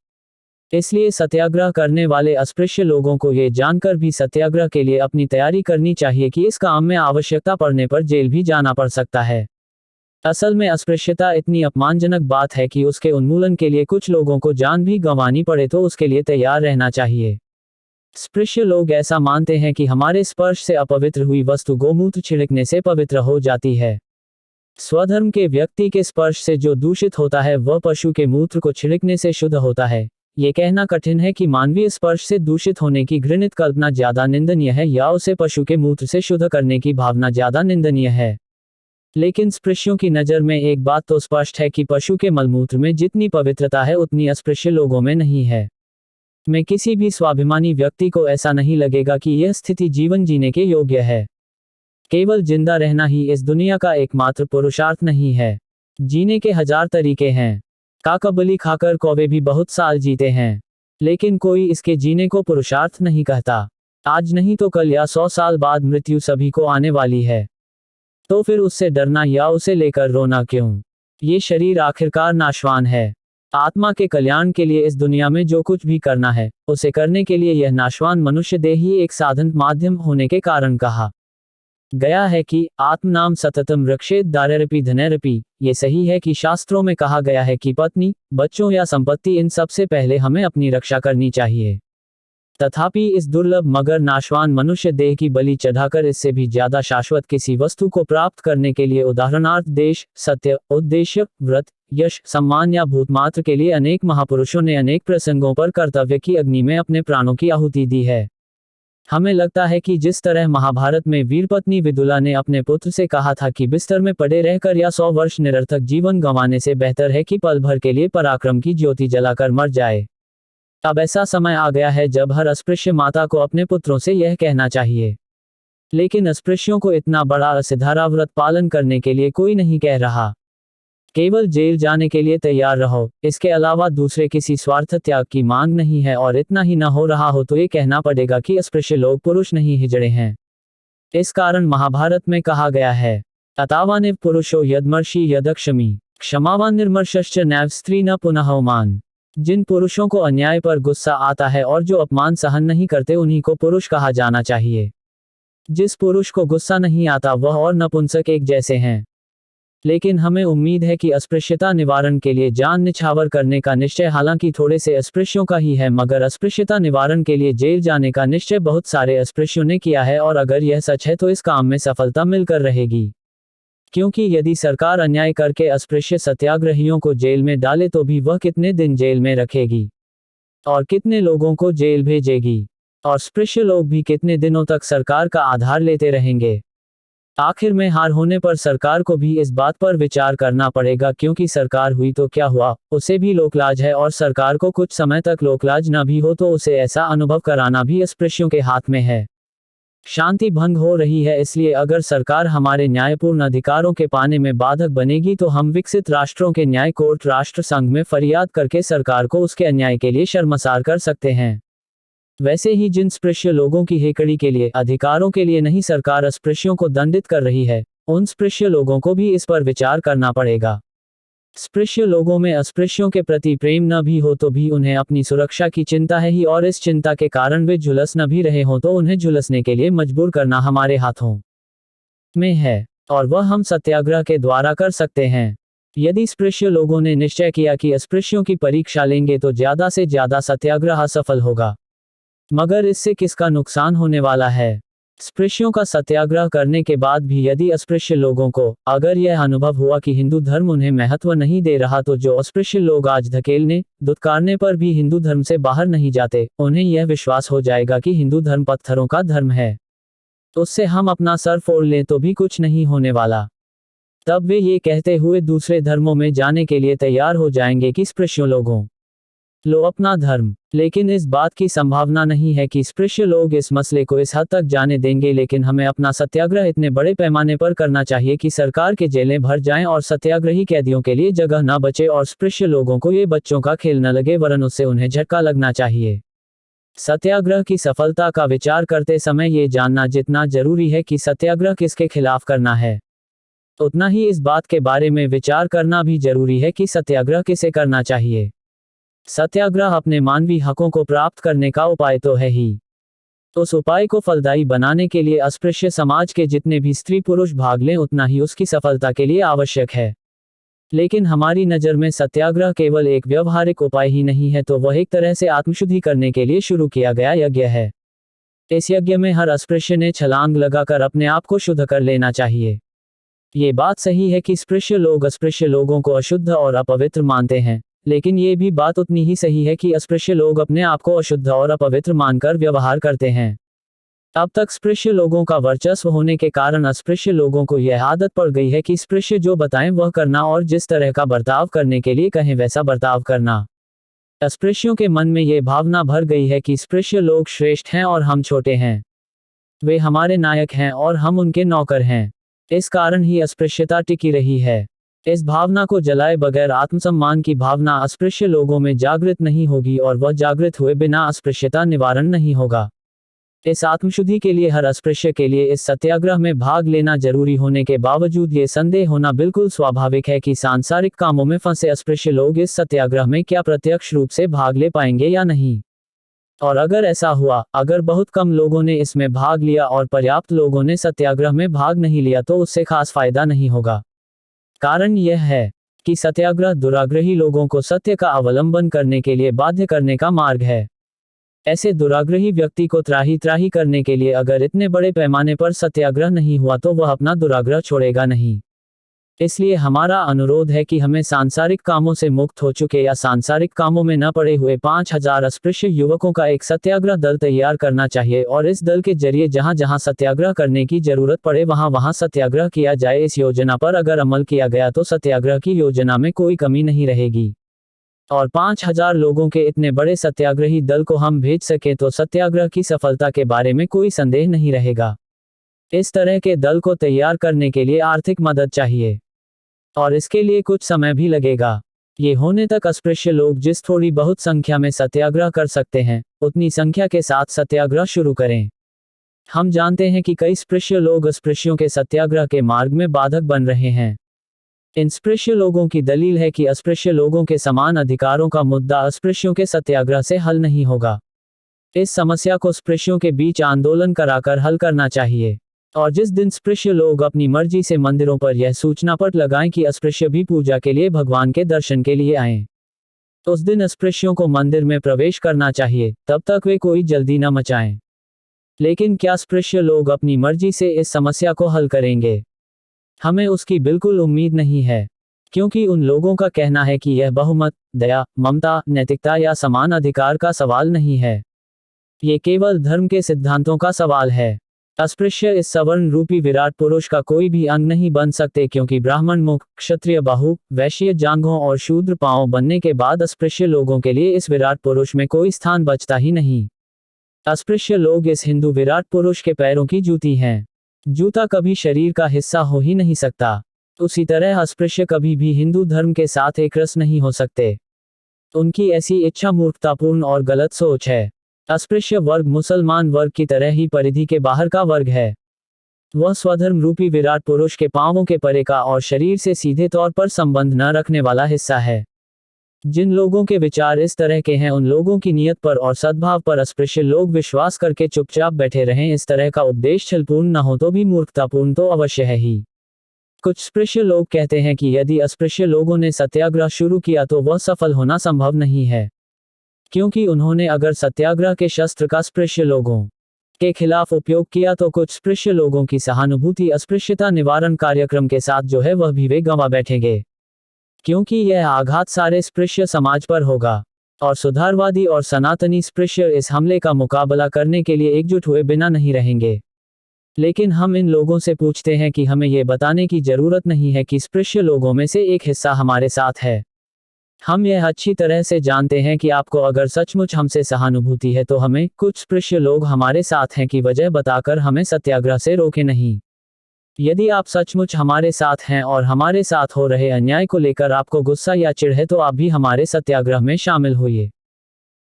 इसलिए सत्याग्रह करने वाले अस्पृश्य लोगों को ये जानकर भी सत्याग्रह के लिए अपनी तैयारी करनी चाहिए कि इस काम में आवश्यकता पड़ने पर जेल भी जाना पड़ सकता है। असल में अस्पृश्यता इतनी अपमानजनक बात है कि उसके उन्मूलन के लिए कुछ लोगों को जान भी गंवानी पड़े तो उसके लिए तैयार रहना चाहिए। स्पृश्य लोग ऐसा मानते हैं कि हमारे स्पर्श से अपवित्र हुई वस्तु गोमूत्र छिड़कने से पवित्र हो जाती है। स्वधर्म के व्यक्ति के स्पर्श से जो दूषित होता है वह पशु के मूत्र को छिड़कने से शुद्ध होता है। ये कहना कठिन है कि मानवीय स्पर्श से दूषित होने की घृणित कल्पना ज्यादा निंदनीय है या उसे पशु के मूत्र से शुद्ध करने की भावना ज्यादा निंदनीय है। लेकिन स्पृश्यों की नज़र में एक बात तो स्पष्ट है कि पशु के मलमूत्र में जितनी पवित्रता है उतनी अस्पृश्य लोगों में नहीं है। मैं किसी भी स्वाभिमानी व्यक्ति को ऐसा नहीं लगेगा कि यह स्थिति जीवन जीने के योग्य है। केवल जिंदा रहना ही इस दुनिया का एकमात्र पुरुषार्थ नहीं है। जीने के 1000 तरीके हैं। काका बलि खाकर कौवे भी बहुत साल जीते हैं, लेकिन कोई इसके जीने को पुरुषार्थ नहीं कहता। आज नहीं तो कल या 100 साल बाद मृत्यु सभी को आने वाली है, तो फिर उससे डरना या उसे लेकर रोना क्यों? ये शरीर आखिरकार नाशवान है। आत्मा के कल्याण के लिए इस दुनिया में जो कुछ भी करना है उसे करने के लिए यह नाशवान मनुष्य देह ही एक साधन माध्यम होने के कारण कहा गया है कि आत्मनाम सततम रक्षेत दारैरपि धनैरपि। ये सही है कि शास्त्रों में कहा गया है कि पत्नी, बच्चों या संपत्ति, इन सब से पहले हमें अपनी रक्षा करनी चाहिए। तथापि इस दुर्लभ मगर नाशवान मनुष्य देह की बलि चढ़ाकर इससे भी ज्यादा शाश्वत किसी वस्तु को प्राप्त करने के लिए, उदाहरणार्थ देश, सत्य, उद्देश्य, व्रत, यश, सम्मान या भूतमात्र के लिए अनेक महापुरुषों ने अनेक प्रसंगों पर कर्तव्य की अग्नि में अपने प्राणों की आहुति दी है। हमें लगता है कि जिस तरह महाभारत में वीरपत्नी विदुला ने अपने पुत्र से कहा था कि बिस्तर में पड़े रहकर या 100 वर्ष निरर्थक जीवन गंवाने से बेहतर है कि पल भर के लिए पराक्रम की ज्योति जलाकर मर जाए, अब ऐसा समय आ गया है जब हर अस्पृश्य माता को अपने पुत्रों से यह कहना चाहिए। लेकिन अस्पृश्यों को इतना बड़ा असिधारा व्रत पालन करने के लिए कोई नहीं कह रहा। केवल जेल जाने के लिए तैयार रहो, इसके अलावा दूसरे किसी स्वार्थ त्याग की मांग नहीं है। और इतना ही न हो रहा हो तो ये कहना पड़ेगा कि अस्पृश्य लोग पुरुष नहीं हिजड़े हैं। इस कारण महाभारत में कहा गया है, अतावानिव पुरुषो यदमर्षि यदक्षमी क्षमावान निर्मर्शश्च नैव स्त्री न पुनः मान। जिन पुरुषों को अन्याय पर गुस्सा आता है और जो अपमान सहन नहीं करते उन्हीं को पुरुष कहा जाना चाहिए। जिस पुरुष को गुस्सा नहीं आता वह और नपुंसक एक जैसे हैं। लेकिन हमें उम्मीद है कि अस्पृश्यता निवारण के लिए जान निछावर करने का निश्चय हालांकि थोड़े से अस्पृश्यों का ही है, मगर अस्पृश्यता निवारण के लिए जेल जाने का निश्चय बहुत सारे अस्पृश्यों ने किया है। और अगर यह सच है तो इस काम में सफलता मिलकर रहेगी, क्योंकि यदि सरकार अन्याय करके अस्पृश्य सत्याग्रहियों को जेल में डाले तो भी वह कितने दिन जेल में रखेगी और कितने लोगों को जेल भेजेगी, और अस्पृश्य लोग भी कितने दिनों तक सरकार का आधार लेते रहेंगे। आखिर में हार होने पर सरकार को भी इस बात पर विचार करना पड़ेगा, क्योंकि सरकार हुई तो क्या हुआ, उसे भी लोकलाज है। और सरकार को कुछ समय तक लोकलाज न भी हो तो उसे ऐसा अनुभव कराना भी अस्पृश्यों के हाथ में है। शांति भंग हो रही है, इसलिए अगर सरकार हमारे न्यायपूर्ण अधिकारों के पाने में बाधक बनेगी तो हम विकसित राष्ट्रों के न्याय कोर्ट राष्ट्र संघ में फरियाद करके सरकार को उसके अन्याय के लिए शर्मसार कर सकते हैं। वैसे ही जिन स्पृश्य लोगों की हेकड़ी के लिए, अधिकारों के लिए नहीं सरकार अस्पृश्यों को दंडित कर रही है, उन स्पृश्य लोगों को भी इस पर विचार करना पड़ेगा। स्पृश्य लोगों में अस्पृश्यों के प्रति प्रेम न भी हो तो भी उन्हें अपनी सुरक्षा की चिंता है ही, और इस चिंता के कारण वे झुलस न भी रहे हों तो उन्हें झुलसने के लिए मजबूर करना हमारे हाथों में है, और वह हम सत्याग्रह के द्वारा कर सकते हैं। यदि स्पृश्य लोगों ने निश्चय किया कि अस्पृश्यों की परीक्षा लेंगे तो ज्यादा से ज्यादा सत्याग्रह सफल होगा, मगर इससे किसका नुकसान होने वाला है? स्पृश्यों का सत्याग्रह करने के बाद भी यदि अस्पृश्य लोगों को अगर यह अनुभव हुआ कि हिंदू धर्म उन्हें महत्व नहीं दे रहा, तो जो अस्पृश्य लोग आज धकेलने दुत्कारने पर भी हिंदू धर्म से बाहर नहीं जाते, उन्हें यह विश्वास हो जाएगा कि हिंदू धर्म पत्थरों का धर्म है, उससे हम अपना सर फोड़ लें तो भी कुछ नहीं होने वाला। तब वे ये कहते हुए दूसरे धर्मों में जाने के लिए तैयार हो जाएंगे कि स्पृश्य लोगों लो अपना धर्म। लेकिन इस बात की संभावना नहीं है कि स्पृश्य लोग इस मसले को इस हद तक जाने देंगे। लेकिन हमें अपना सत्याग्रह इतने बड़े पैमाने पर करना चाहिए कि सरकार के जेलें भर जाएं और सत्याग्रही कैदियों के लिए जगह न बचे, और स्पृश्य लोगों को ये बच्चों का खेल न लगे, वरन उससे उन्हें झटका लगना चाहिए। सत्याग्रह की सफलता का विचार करते समय ये जानना जितना जरूरी है कि सत्याग्रह किसके खिलाफ करना है, उतना ही इस बात के बारे में विचार करना भी जरूरी है कि सत्याग्रह किसे करना चाहिए। सत्याग्रह अपने मानवीय हकों को प्राप्त करने का उपाय तो है ही, उस उपाय को फलदायी बनाने के लिए अस्पृश्य समाज के जितने भी स्त्री पुरुष भाग लें उतना ही उसकी सफलता के लिए आवश्यक है। लेकिन हमारी नज़र में सत्याग्रह केवल एक व्यवहारिक उपाय ही नहीं है, तो वह एक तरह से आत्मशुद्धि करने के लिए शुरू किया गया यज्ञ है। इस यज्ञ में हर अस्पृश्य ने छलांग लगाकर अपने आप को शुद्ध कर लेना चाहिए। ये बात सही है कि स्पृश्य लोग अस्पृश्य लोगों को अशुद्ध और अपवित्र मानते हैं, लेकिन ये भी बात उतनी ही सही है कि अस्पृश्य लोग अपने आप को अशुद्ध और अपवित्र मानकर व्यवहार करते हैं। अब तक स्पृश्य लोगों का वर्चस्व होने के कारण अस्पृश्य लोगों को यह आदत पड़ गई है कि स्पृश्य जो बताएं वह करना, और जिस तरह का बर्ताव करने के लिए कहें वैसा बर्ताव करना। अस्पृश्यों के मन में यह भावना भर गई है कि स्पृश्य लोग श्रेष्ठ हैं और हम छोटे हैं, वे हमारे नायक हैं और हम उनके नौकर हैं। इस कारण ही अस्पृश्यता टिकी रही है। इस भावना को जलाए बगैर आत्मसम्मान की भावना अस्पृश्य लोगों में जागृत नहीं होगी, और वह जागृत हुए बिना अस्पृश्यता निवारण नहीं होगा। इस आत्मशुद्धि के लिए हर अस्पृश्य के लिए इस सत्याग्रह में भाग लेना जरूरी होने के बावजूद ये संदेह होना बिल्कुल स्वाभाविक है कि सांसारिक कामों में फंसे अस्पृश्य लोग इस सत्याग्रह में क्या प्रत्यक्ष रूप से भाग ले पाएंगे या नहीं। और अगर ऐसा हुआ, अगर बहुत कम लोगों ने इसमें भाग लिया और पर्याप्त लोगों ने सत्याग्रह में भाग नहीं लिया, तो उससे खास फायदा नहीं होगा। कारण यह है कि सत्याग्रह दुराग्रही लोगों को सत्य का अवलंबन करने के लिए बाध्य करने का मार्ग है। ऐसे दुराग्रही व्यक्ति को त्राही त्राही करने के लिए अगर इतने बड़े पैमाने पर सत्याग्रह नहीं हुआ तो वह अपना दुराग्रह छोड़ेगा नहीं। इसलिए हमारा अनुरोध है कि हमें सांसारिक कामों से मुक्त हो चुके या सांसारिक कामों में न पड़े हुए 5,000 अस्पृश्य युवकों का एक सत्याग्रह दल तैयार करना चाहिए और इस दल के जरिए जहां जहां सत्याग्रह करने की जरूरत पड़े वहां वहां सत्याग्रह किया जाए। इस योजना पर अगर अमल किया गया तो सत्याग्रह की योजना में कोई कमी नहीं रहेगी और 5,000 लोगों के इतने बड़े सत्याग्रही दल को हम भेज सके तो सत्याग्रह की सफलता के बारे में कोई संदेह नहीं रहेगा। इस तरह के दल को तैयार करने के लिए आर्थिक मदद चाहिए और इसके लिए कुछ समय भी लगेगा। ये होने तक अस्पृश्य लोग जिस थोड़ी बहुत संख्या में सत्याग्रह कर सकते हैं उतनी संख्या के साथ सत्याग्रह शुरू करें। हम जानते हैं कि कई स्पृश्य लोग अस्पृश्यों के सत्याग्रह के मार्ग में बाधक बन रहे हैं। इन स्पृश्य लोगों की दलील है कि अस्पृश्य लोगों के समान अधिकारों का मुद्दा अस्पृश्यों के सत्याग्रह से हल नहीं होगा। इस समस्या को स्पृश्यों के बीच आंदोलन कराकर हल करना चाहिए और जिस दिन स्पृश्य लोग अपनी मर्जी से मंदिरों पर यह सूचना पट लगाएं कि अस्पृश्य भी पूजा के लिए भगवान के दर्शन के लिए आएं, तो उस दिन अस्पृश्यों को मंदिर में प्रवेश करना चाहिए। तब तक वे कोई जल्दी न मचाएं। लेकिन क्या स्पृश्य लोग अपनी मर्जी से इस समस्या को हल करेंगे? हमें उसकी बिल्कुल उम्मीद नहीं है, क्योंकि उन लोगों का कहना है कि यह बहुमत, दया, ममता, नैतिकता या समान अधिकार का सवाल नहीं है। ये केवल धर्म के सिद्धांतों का सवाल है। अस्पृश्य इस सवर्ण रूपी विराट पुरुष का कोई भी अंग नहीं बन सकते, क्योंकि ब्राह्मण मुख, क्षत्रिय बाहु, वैश्य जांघों और शूद्र पांव बनने के बाद अस्पृश्य लोगों के लिए इस विराट पुरुष में कोई स्थान बचता ही नहीं। अस्पृश्य लोग इस हिंदू विराट पुरुष के पैरों की जूती हैं। जूता कभी शरीर का हिस्सा हो ही नहीं सकता। उसी तरह अस्पृश्य कभी भी हिंदू धर्म के साथ एक रस नहीं हो सकते। उनकी ऐसी इच्छा मूर्खतापूर्ण और गलत सोच है। अस्पृश्य वर्ग मुसलमान वर्ग की तरह ही परिधि के बाहर का वर्ग है। वह स्वधर्म रूपी विराट पुरुष के पांवों के परे का और शरीर से सीधे तौर पर संबंध न रखने वाला हिस्सा है। जिन लोगों के विचार इस तरह के हैं उन लोगों की नियत पर और सद्भाव पर अस्पृश्य लोग विश्वास करके चुपचाप बैठे रहें। इस तरह का उपदेश छलपूर्ण न हो तो भी मूर्खतापूर्ण तो अवश्य है ही। कुछ स्पृश्य लोग कहते हैं कि यदि अस्पृश्य लोगों ने सत्याग्रह शुरू किया तो वह सफल होना संभव नहीं है, क्योंकि उन्होंने अगर सत्याग्रह के शस्त्र का स्पृश्य लोगों के खिलाफ उपयोग किया तो कुछ स्पृश्य लोगों की सहानुभूति अस्पृश्यता निवारण कार्यक्रम के साथ जो है वह भी वे गंवा बैठेंगे, क्योंकि यह आघात सारे स्पृश्य समाज पर होगा और सुधारवादी और सनातनी स्पृश्य इस हमले का मुकाबला करने के लिए एकजुट हुए बिना नहीं रहेंगे। लेकिन हम इन लोगों से पूछते हैं कि हमें यह बताने की जरूरत नहीं है कि स्पृश्य लोगों में से एक हिस्सा हमारे साथ है। हम यह अच्छी तरह से जानते हैं कि आपको अगर सचमुच हमसे सहानुभूति है तो हमें कुछ स्पृश्य लोग हमारे साथ हैं की वजह बताकर हमें सत्याग्रह से रोके नहीं। यदि आप सचमुच हमारे साथ हैं और हमारे साथ हो रहे अन्याय को लेकर आपको गुस्सा या चिढ़ है तो आप भी हमारे सत्याग्रह में शामिल होइए।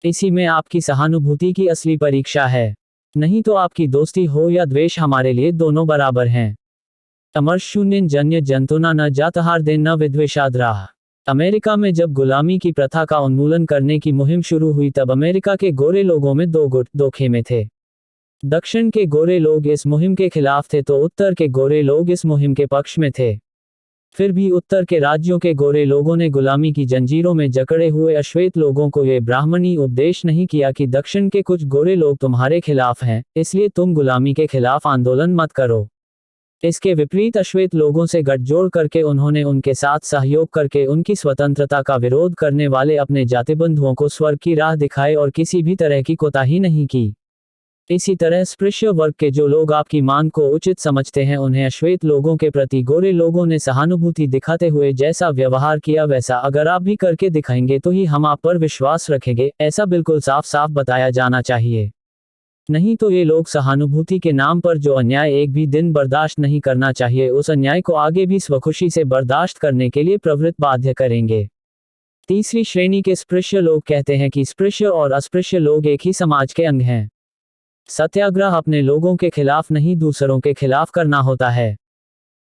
इसी में आपकी सहानुभूति की असली परीक्षा है, नहीं तो आपकी दोस्ती हो या द्वेष हमारे लिए दोनों बराबर हैं। अमरशून्य जन्य जंतुना न जातहार्देन न विद्वेषाद्राह। अमेरिका में जब गुलामी की प्रथा का उन्मूलन करने की मुहिम शुरू हुई तब अमेरिका के गोरे लोगों में दो गुट दो खेमे थे। दक्षिण के गोरे लोग इस मुहिम के खिलाफ थे तो उत्तर के गोरे लोग इस मुहिम के पक्ष में थे। फिर भी उत्तर के राज्यों के गोरे लोगों ने गुलामी की जंजीरों में जकड़े हुए अश्वेत लोगों को ये ब्राह्मणी उपदेश नहीं किया कि दक्षिण के कुछ गोरे लोग तुम्हारे खिलाफ हैं, इसलिए तुम गुलामी के खिलाफ आंदोलन मत करो। इसके विपरीत अश्वेत लोगों से गठजोड़ करके उन्होंने उनके साथ सहयोग करके उनकी स्वतंत्रता का विरोध करने वाले अपने जातिबंधुओं को स्वर्ग की राह दिखाए और किसी भी तरह की कोताही नहीं की। इसी तरह स्पृश्य वर्ग के जो लोग आपकी मांग को उचित समझते हैं उन्हें अश्वेत लोगों के प्रति गोरे लोगों ने सहानुभूति दिखाते हुए जैसा व्यवहार किया वैसा अगर आप भी करके दिखाएंगे तो ही हम आप पर विश्वास रखेंगे, ऐसा बिल्कुल साफ साफ बताया जाना चाहिए। नहीं तो ये लोग सहानुभूति के नाम पर जो अन्याय एक भी दिन बर्दाश्त नहीं करना चाहिए उस अन्याय को आगे भी स्वखुशी से बर्दाश्त करने के लिए प्रवृत्त बाध्य करेंगे। तीसरी श्रेणी के स्पृश्य लोग कहते हैं कि स्पृश्य और अस्पृश्य लोग एक ही समाज के अंग हैं। सत्याग्रह अपने लोगों के खिलाफ नहीं दूसरों के खिलाफ करना होता है।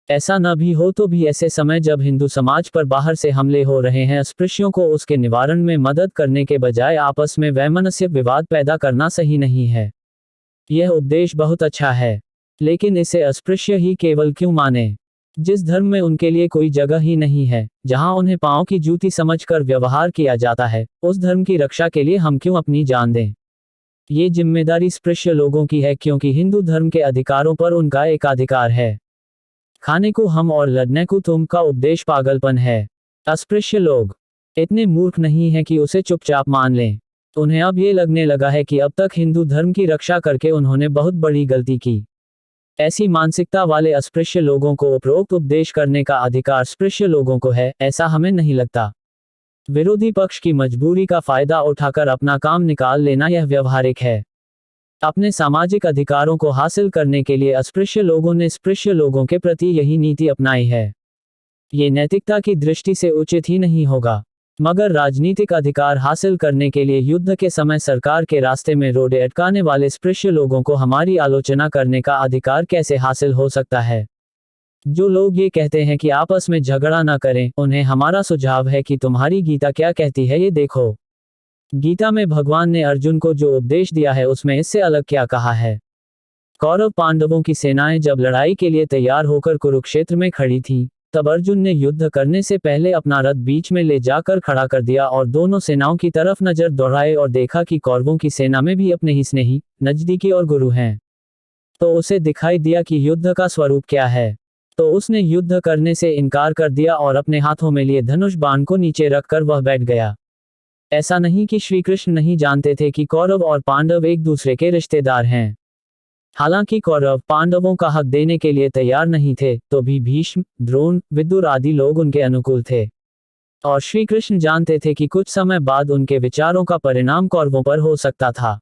ऐसा न भी हो तो भी ऐसे समय जब हिंदू समाज पर बाहर से हमले हो रहे हैं अस्पृश्यों को उसके निवारण में मदद करने के बजाय आपस में वैमनस्य विवाद पैदा करना सही नहीं है। यह उपदेश बहुत अच्छा है, लेकिन इसे अस्पृश्य ही केवल क्यों माने? जिस धर्म में उनके लिए कोई जगह ही नहीं है, जहां उन्हें पांव की जूती समझकर व्यवहार किया जाता है, उस धर्म की रक्षा के लिए हम क्यों अपनी जान दें? ये जिम्मेदारी स्पृश्य लोगों की है, क्योंकि हिंदू धर्म के अधिकारों पर उनका एकाधिकार है। खाने को हम और लड़ने को तुम का उपदेश पागलपन है। अस्पृश्य लोग इतने मूर्ख नहीं हैं कि उसे चुपचाप मान लें। उन्हें अब ये लगने लगा है कि अब तक हिंदू धर्म की रक्षा करके उन्होंने बहुत बड़ी गलती की। ऐसी मानसिकता वाले अस्पृश्य लोगों को उपरोक्त उपदेश करने का अधिकार स्पृश्य लोगों को है, ऐसा हमें नहीं लगता। विरोधी पक्ष की मजबूरी का फायदा उठाकर अपना काम निकाल लेना यह व्यवहारिक है। अपने सामाजिक अधिकारों को हासिल करने के लिए अस्पृश्य लोगों ने स्पृश्य लोगों के प्रति यही नीति अपनाई है। ये नैतिकता की दृष्टि से उचित ही नहीं होगा। मगर राजनीतिक अधिकार हासिल करने के लिए युद्ध के समय सरकार के रास्ते में रोड़े अटकाने वाले स्पृश्य लोगों को हमारी आलोचना करने का अधिकार कैसे हासिल हो सकता है? जो लोग ये कहते हैं कि आपस में झगड़ा न करें, उन्हें हमारा सुझाव है कि तुम्हारी गीता क्या कहती है ये देखो। गीता में भगवान ने अर्जुन को जो उपदेश दिया है उसमें इससे अलग क्या कहा है? कौरव पांडवों की सेनाएं जब लड़ाई के लिए तैयार होकर कुरुक्षेत्र में खड़ी थीं, तब अर्जुन ने युद्ध करने से पहले अपना रथ बीच में ले जाकर खड़ा कर दिया और दोनों सेनाओं की तरफ नजर दौड़ाए और देखा कि कौरवों की सेना में भी अपने ही स्नेही, नजदीकी और गुरु हैं। तो उसे दिखाई दिया कि युद्ध का स्वरूप क्या है। तो उसने युद्ध करने से इनकार कर दिया और अपने हाथों में लिए धनुष बाण को नीचे रखकर वह बैठ गया। ऐसा नहीं कि श्री कृष्ण नहीं जानते थे कि कौरव और पांडव एक दूसरे के रिश्तेदार हैं। हालांकि कौरव पांडवों का हक देने के लिए तैयार नहीं थे, तो भी भीष्म, द्रोण, विदुर आदि लोग उनके अनुकूल थे। और श्री कृष्ण जानते थे कि कुछ समय बाद उनके विचारों का परिणाम कौरवों पर हो सकता था।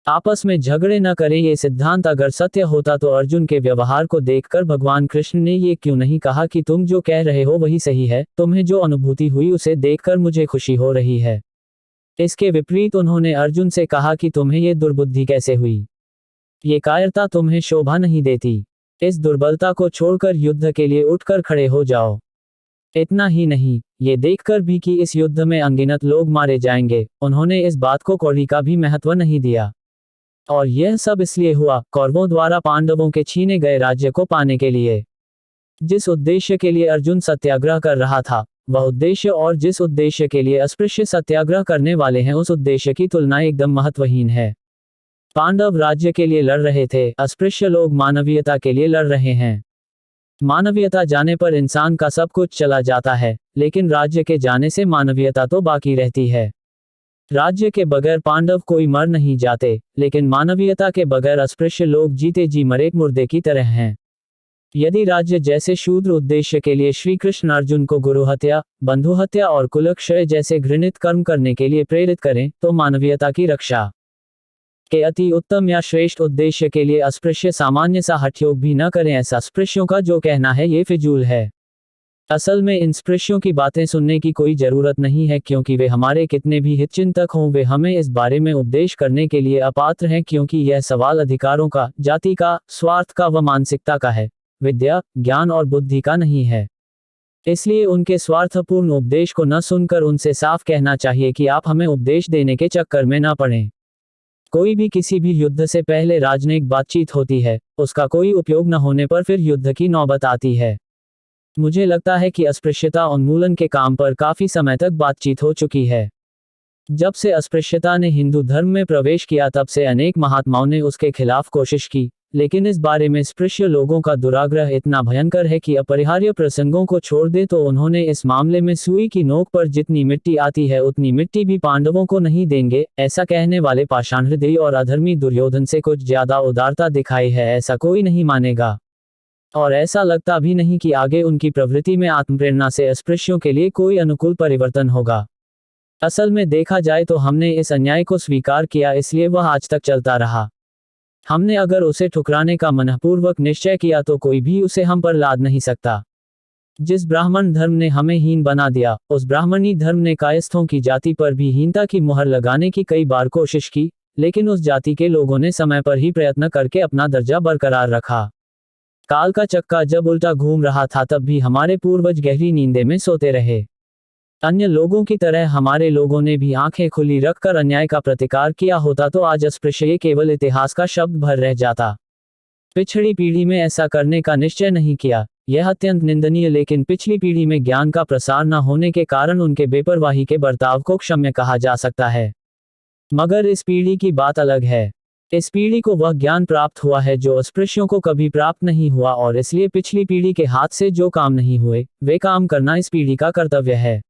आपस में झगड़े न करें ये सिद्धांत अगर सत्य होता तो अर्जुन के व्यवहार को देखकर भगवान कृष्ण ने ये क्यों नहीं कहा कि तुम जो कह रहे हो वही सही है, तुम्हें जो अनुभूति हुई उसे देखकर मुझे खुशी हो रही है। इसके विपरीत उन्होंने अर्जुन से कहा कि तुम्हें ये दुर्बुद्धि कैसे हुई? ये कायरता तुम्हें शोभा नहीं देती। इस दुर्बलता को छोड़कर युद्ध के लिए उठकर खड़े हो जाओ। इतना ही नहीं, ये देखकर भी कि इस युद्ध में अनगिनत लोग मारे जाएंगे, उन्होंने इस बात को कौड़ी का भी महत्व नहीं दिया। और यह सब इसलिए हुआ, कौरवों द्वारा पांडवों के छीने गए राज्य को पाने के लिए। जिस उद्देश्य के लिए अर्जुन सत्याग्रह कर रहा था, वह उद्देश्य और जिस उद्देश्य के लिए अस्पृश्य सत्याग्रह करने वाले हैं उस उद्देश्य की तुलना एकदम महत्वहीन है। पांडव राज्य के लिए लड़ रहे थे, अस्पृश्य लोग मानवीयता के लिए लड़ रहे हैं। मानवीयता जाने पर इंसान का सब कुछ चला जाता है, लेकिन राज्य के जाने से मानवीयता तो बाकी रहती है। राज्य के बगैर पांडव कोई मर नहीं जाते, लेकिन मानवीयता के बगैर अस्पृश्य लोग जीते जी मरे मुर्दे की तरह हैं। यदि राज्य जैसे शूद्र उद्देश्य के लिए श्री कृष्ण अर्जुन को गुरु हत्या, बंधु हत्या और कुलक्षय जैसे घृणित कर्म करने के लिए प्रेरित करें, तो मानवीयता की रक्षा के अति उत्तम या श्रेष्ठ उद्देश्य के लिए अस्पृश्य सामान्य सा हठयोग भी न करें, ऐसा स्पृश्यों का जो कहना है ये फिजूल है। असल में इन स्पृश्यों की बातें सुनने की कोई जरूरत नहीं है, क्योंकि वे हमारे कितने भी हितचिंतक हों वे हमें इस बारे में उपदेश करने के लिए अपात्र हैं, क्योंकि यह सवाल अधिकारों का, जाति का, स्वार्थ का व मानसिकता का है, विद्या, ज्ञान और बुद्धि का नहीं है। इसलिए उनके स्वार्थपूर्ण उपदेश को न सुनकर उनसे साफ कहना चाहिए कि आप हमें उपदेश देने के चक्कर में न पड़ें। कोई भी किसी भी युद्ध से पहले राजनयिक बातचीत होती है, उसका कोई उपयोग न होने पर फिर युद्ध की नौबत आती है। मुझे लगता है कि अस्पृश्यता उन्मूलन के काम पर काफी समय तक बातचीत हो चुकी है। जब से अस्पृश्यता ने हिंदू धर्म में प्रवेश किया तब से अनेक महात्माओं ने उसके खिलाफ कोशिश की, लेकिन इस बारे में स्पृश्य लोगों का दुराग्रह इतना भयंकर है कि अपरिहार्य प्रसंगों को छोड़ दे तो उन्होंने इस मामले में सुई की नोक पर जितनी मिट्टी आती है उतनी मिट्टी भी पांडवों को नहीं देंगे। ऐसा कहने वाले पाषाण हृदय और अधर्मी दुर्योधन से कुछ ज्यादा उदारता दिखाई है ऐसा कोई नहीं मानेगा। और ऐसा लगता भी नहीं कि आगे उनकी प्रवृत्ति में आत्मप्रेरणा से अस्पृश्यों के लिए कोई अनुकूल परिवर्तन होगा। असल में देखा जाए तो हमने इस अन्याय को स्वीकार किया, इसलिए वह आज तक चलता रहा। हमने अगर उसे ठुकराने का मनःपूर्वक निश्चय किया तो कोई भी उसे हम पर लाद नहीं सकता। जिस ब्राह्मण धर्म ने हमें हीन बना दिया, उस ब्राह्मणी धर्म ने कायस्थों की जाति पर भी हीनता की मुहर लगाने की कई बार कोशिश की, लेकिन उस जाति के लोगों ने समय पर ही प्रयत्न करके अपना दर्जा बरकरार रखा। काल का चक्का जब उल्टा घूम रहा था तब भी हमारे पूर्वज गहरी नींदे में सोते रहे। अन्य लोगों की तरह हमारे लोगों ने भी आंखें खुली रखकर अन्याय का प्रतिकार किया होता तो आज अस्पृश्य केवल इतिहास का शब्द भर रह जाता। पिछड़ी पीढ़ी में ऐसा करने का निश्चय नहीं किया, यह अत्यंत निंदनीय, लेकिन पिछली पीढ़ी में ज्ञान का प्रसार न होने के कारण उनके बेपरवाही के बर्ताव को क्षम्य कहा जा सकता है। मगर इस पीढ़ी की बात अलग है। इस पीढ़ी को वह ज्ञान प्राप्त हुआ है जो अस्पृश्यों को कभी प्राप्त नहीं हुआ, और इसलिए पिछली पीढ़ी के हाथ से जो काम नहीं हुए वे काम करना इस पीढ़ी का कर्तव्य है।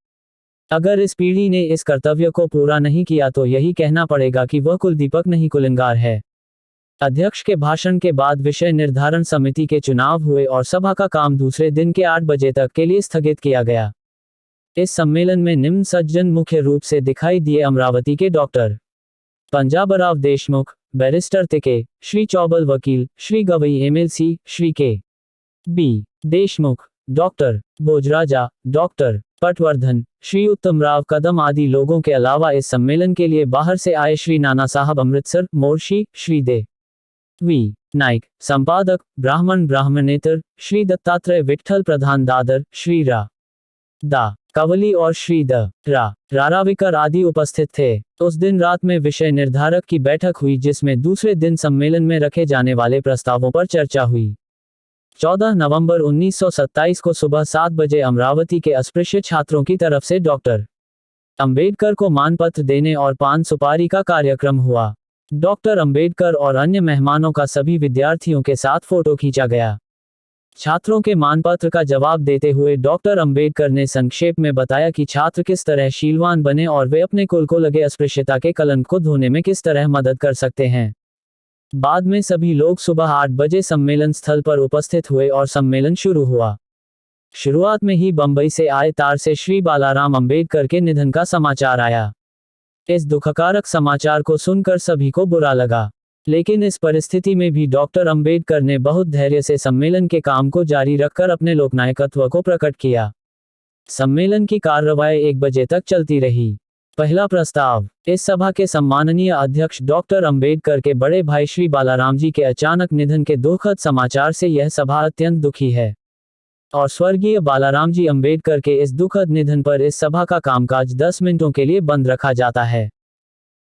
अगर इस पीढ़ी ने इस कर्तव्य को पूरा नहीं किया तो यही कहना पड़ेगा कि वह कुलदीपक नहीं कुलंगार है। अध्यक्ष के भाषण के बाद विषय निर्धारण समिति के चुनाव हुए और सभा का काम दूसरे दिन के 8 बजे तक के लिए स्थगित किया गया। इस सम्मेलन में निम्न सज्जन मुख्य रूप से दिखाई दिए: अमरावती के डॉक्टर पंजाबराव देशमुख, बैरिस्टर तिके, श्री चौबल वकील, Shri Gavai MLC, Shri K B Deshmukh, doctor Bhojraja, doctor Patwardhan, Shri Uttamrao Kadam आदि लोगों के अलावा इस सम्मेलन के लिए बाहर से आए श्री नाना साहब अमृतसर, मोर्शी, श्री दे वी नाइक, संपादक ब्राह्मण ब्राह्मणेतर, श्री दत्तात्रेय विठल प्रधान दादर, श्री रा दा कवली और श्री द राराविकर आदि उपस्थित थे। उस दिन रात में विषय निर्धारक की बैठक हुई जिसमें दूसरे दिन सम्मेलन में रखे जाने वाले प्रस्तावों पर चर्चा हुई। 14 नवंबर 1927 को सुबह 7 बजे अमरावती के अस्पृश्य छात्रों की तरफ से डॉक्टर अंबेडकर को मानपत्र देने और पान सुपारी का कार्यक्रम हुआ। डॉक्टर अंबेडकर और अन्य मेहमानों का सभी विद्यार्थियों के साथ फोटो खींचा गया। छात्रों के मानपत्र का जवाब देते हुए डॉक्टर अंबेडकर ने संक्षेप में बताया कि छात्र किस तरह शीलवान बने और वे अपने कुल को लगे अस्पृश्यता के कलंक को धोने में किस तरह मदद कर सकते हैं। बाद में सभी लोग सुबह 8 बजे सम्मेलन स्थल पर उपस्थित हुए और सम्मेलन शुरू हुआ। शुरुआत में ही बंबई से आए तार से श्री बालाराम अंबेडकर के निधन का समाचार आया। इस दुखकारक समाचार को सुनकर सभी को बुरा लगा, लेकिन इस परिस्थिति में भी डॉक्टर अंबेडकर ने बहुत धैर्य से सम्मेलन के काम को जारी रखकर अपने लोकनायकत्व को प्रकट किया। सम्मेलन की कार्रवाई 1 बजे तक चलती रही। पहला प्रस्ताव: इस सभा के सम्माननीय अध्यक्ष डॉक्टर अंबेडकर के बड़े भाई श्री बालाराम जी के अचानक निधन के दुखद समाचार से यह सभा अत्यंत दुखी है और स्वर्गीय बालाराम जी अंबेडकर के इस दुखद निधन पर इस सभा का कामकाज 10 मिनटों के लिए बंद रखा जाता है।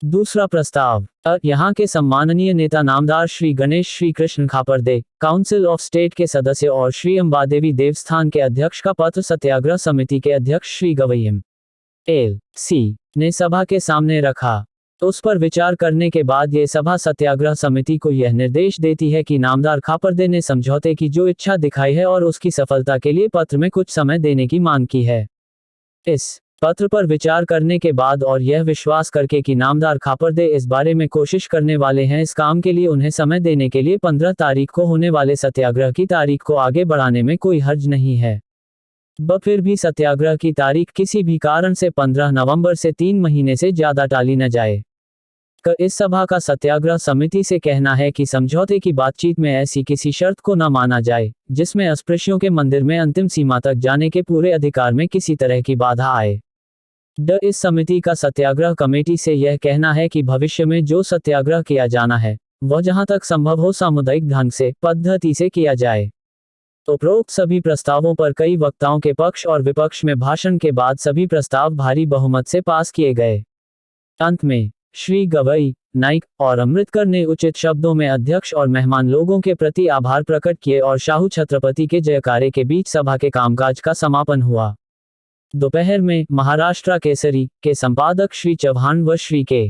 दूसरा प्रस्ताव: यहाँ के सम्माननीय नेता नामदार Shri Ganesh Shri Krishna Khaparde, council of state के सदस्य और श्री अंबादेवी देवस्थान के अध्यक्ष का पत्र सत्याग्रह समिति के अध्यक्ष श्री गवईएम एल सी ने सभा के सामने रखा। उस पर विचार करने के बाद ये सभा सत्याग्रह समिति को यह निर्देश देती है कि नामदार खापरदे ने समझौते की जो इच्छा दिखाई है और उसकी सफलता के लिए पत्र में कुछ समय देने की मांग की है। इस पत्र पर विचार करने के बाद और यह विश्वास करके कि नामदार खापरदे इस बारे में कोशिश करने वाले हैं, इस काम के लिए उन्हें समय देने के लिए 15 तारीख को होने वाले सत्याग्रह की तारीख को आगे बढ़ाने में कोई हर्ज नहीं है। फिर भी सत्याग्रह की तारीख किसी भी कारण से 15 नवंबर से 3 महीने से ज्यादा टाली न जाए। इस सभा का सत्याग्रह समिति से कहना है कि समझौते की बातचीत में ऐसी किसी शर्त को न माना जाए जिसमें अस्पृश्यों के मंदिर में अंतिम सीमा तक जाने के पूरे अधिकार में किसी तरह की बाधा आए। इस समिति का सत्याग्रह कमेटी से यह कहना है कि भविष्य में जो सत्याग्रह किया जाना है वह जहां तक संभव हो सामुदायिक ढंग से पद्धति से किया जाए। उपरोक्त सभी प्रस्तावों पर कई वक्ताओं के पक्ष और विपक्ष में भाषण के बाद सभी प्रस्ताव भारी बहुमत से पास किए गए। अंत में श्री गवई, नाइक और अमृतकर ने उचित शब्दों में अध्यक्ष और मेहमान लोगों के प्रति आभार प्रकट किए और शाहू छत्रपति के जयकारे के बीच सभा के कामकाज का समापन हुआ। दोपहर में महाराष्ट्र केसरी के संपादक श्री चौहान व श्री के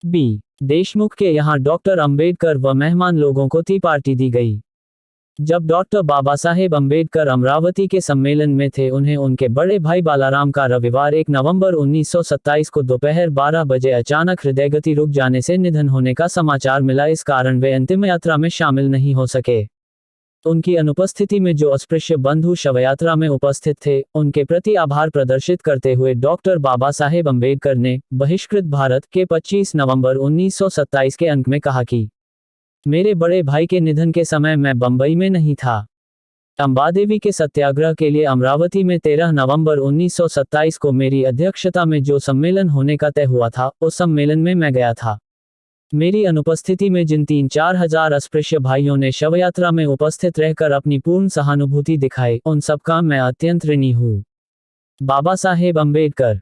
बी देशमुख के यहाँ डॉक्टर अंबेडकर व मेहमान लोगों को टी पार्टी दी गई। जब डॉक्टर बाबा साहेब अंबेडकर अमरावती के सम्मेलन में थे, उन्हें उनके बड़े भाई बालाराम का रविवार 1 नवंबर 1927 को दोपहर 12 बजे अचानक हृदयगति रुक जाने से निधन होने का समाचार मिला। इस कारण वे अंतिम यात्रा में शामिल नहीं हो सके। उनकी अनुपस्थिति में जो अस्पृश्य बंधु शवयात्रा में उपस्थित थे, उनके प्रति आभार प्रदर्शित करते हुए डॉक्टर बाबा साहेब अंबेडकर ने बहिष्कृत भारत के 25 नवंबर 1927 के अंक में कहा कि मेरे बड़े भाई के निधन के समय मैं बंबई में नहीं था। अंबादेवी के सत्याग्रह के लिए अमरावती में 13 नवंबर 1927 को मेरी अध्यक्षता में जो सम्मेलन होने का तय हुआ था, उस सम्मेलन में मैं गया था। मेरी अनुपस्थिति में जिन 3-4 हजार अस्पृश्य भाइयों ने शवयात्रा में उपस्थित रहकर अपनी पूर्ण सहानुभूति दिखाई, उन सबका मैं अत्यंत ऋणी हूँ। बाबा साहेब अंबेडकर।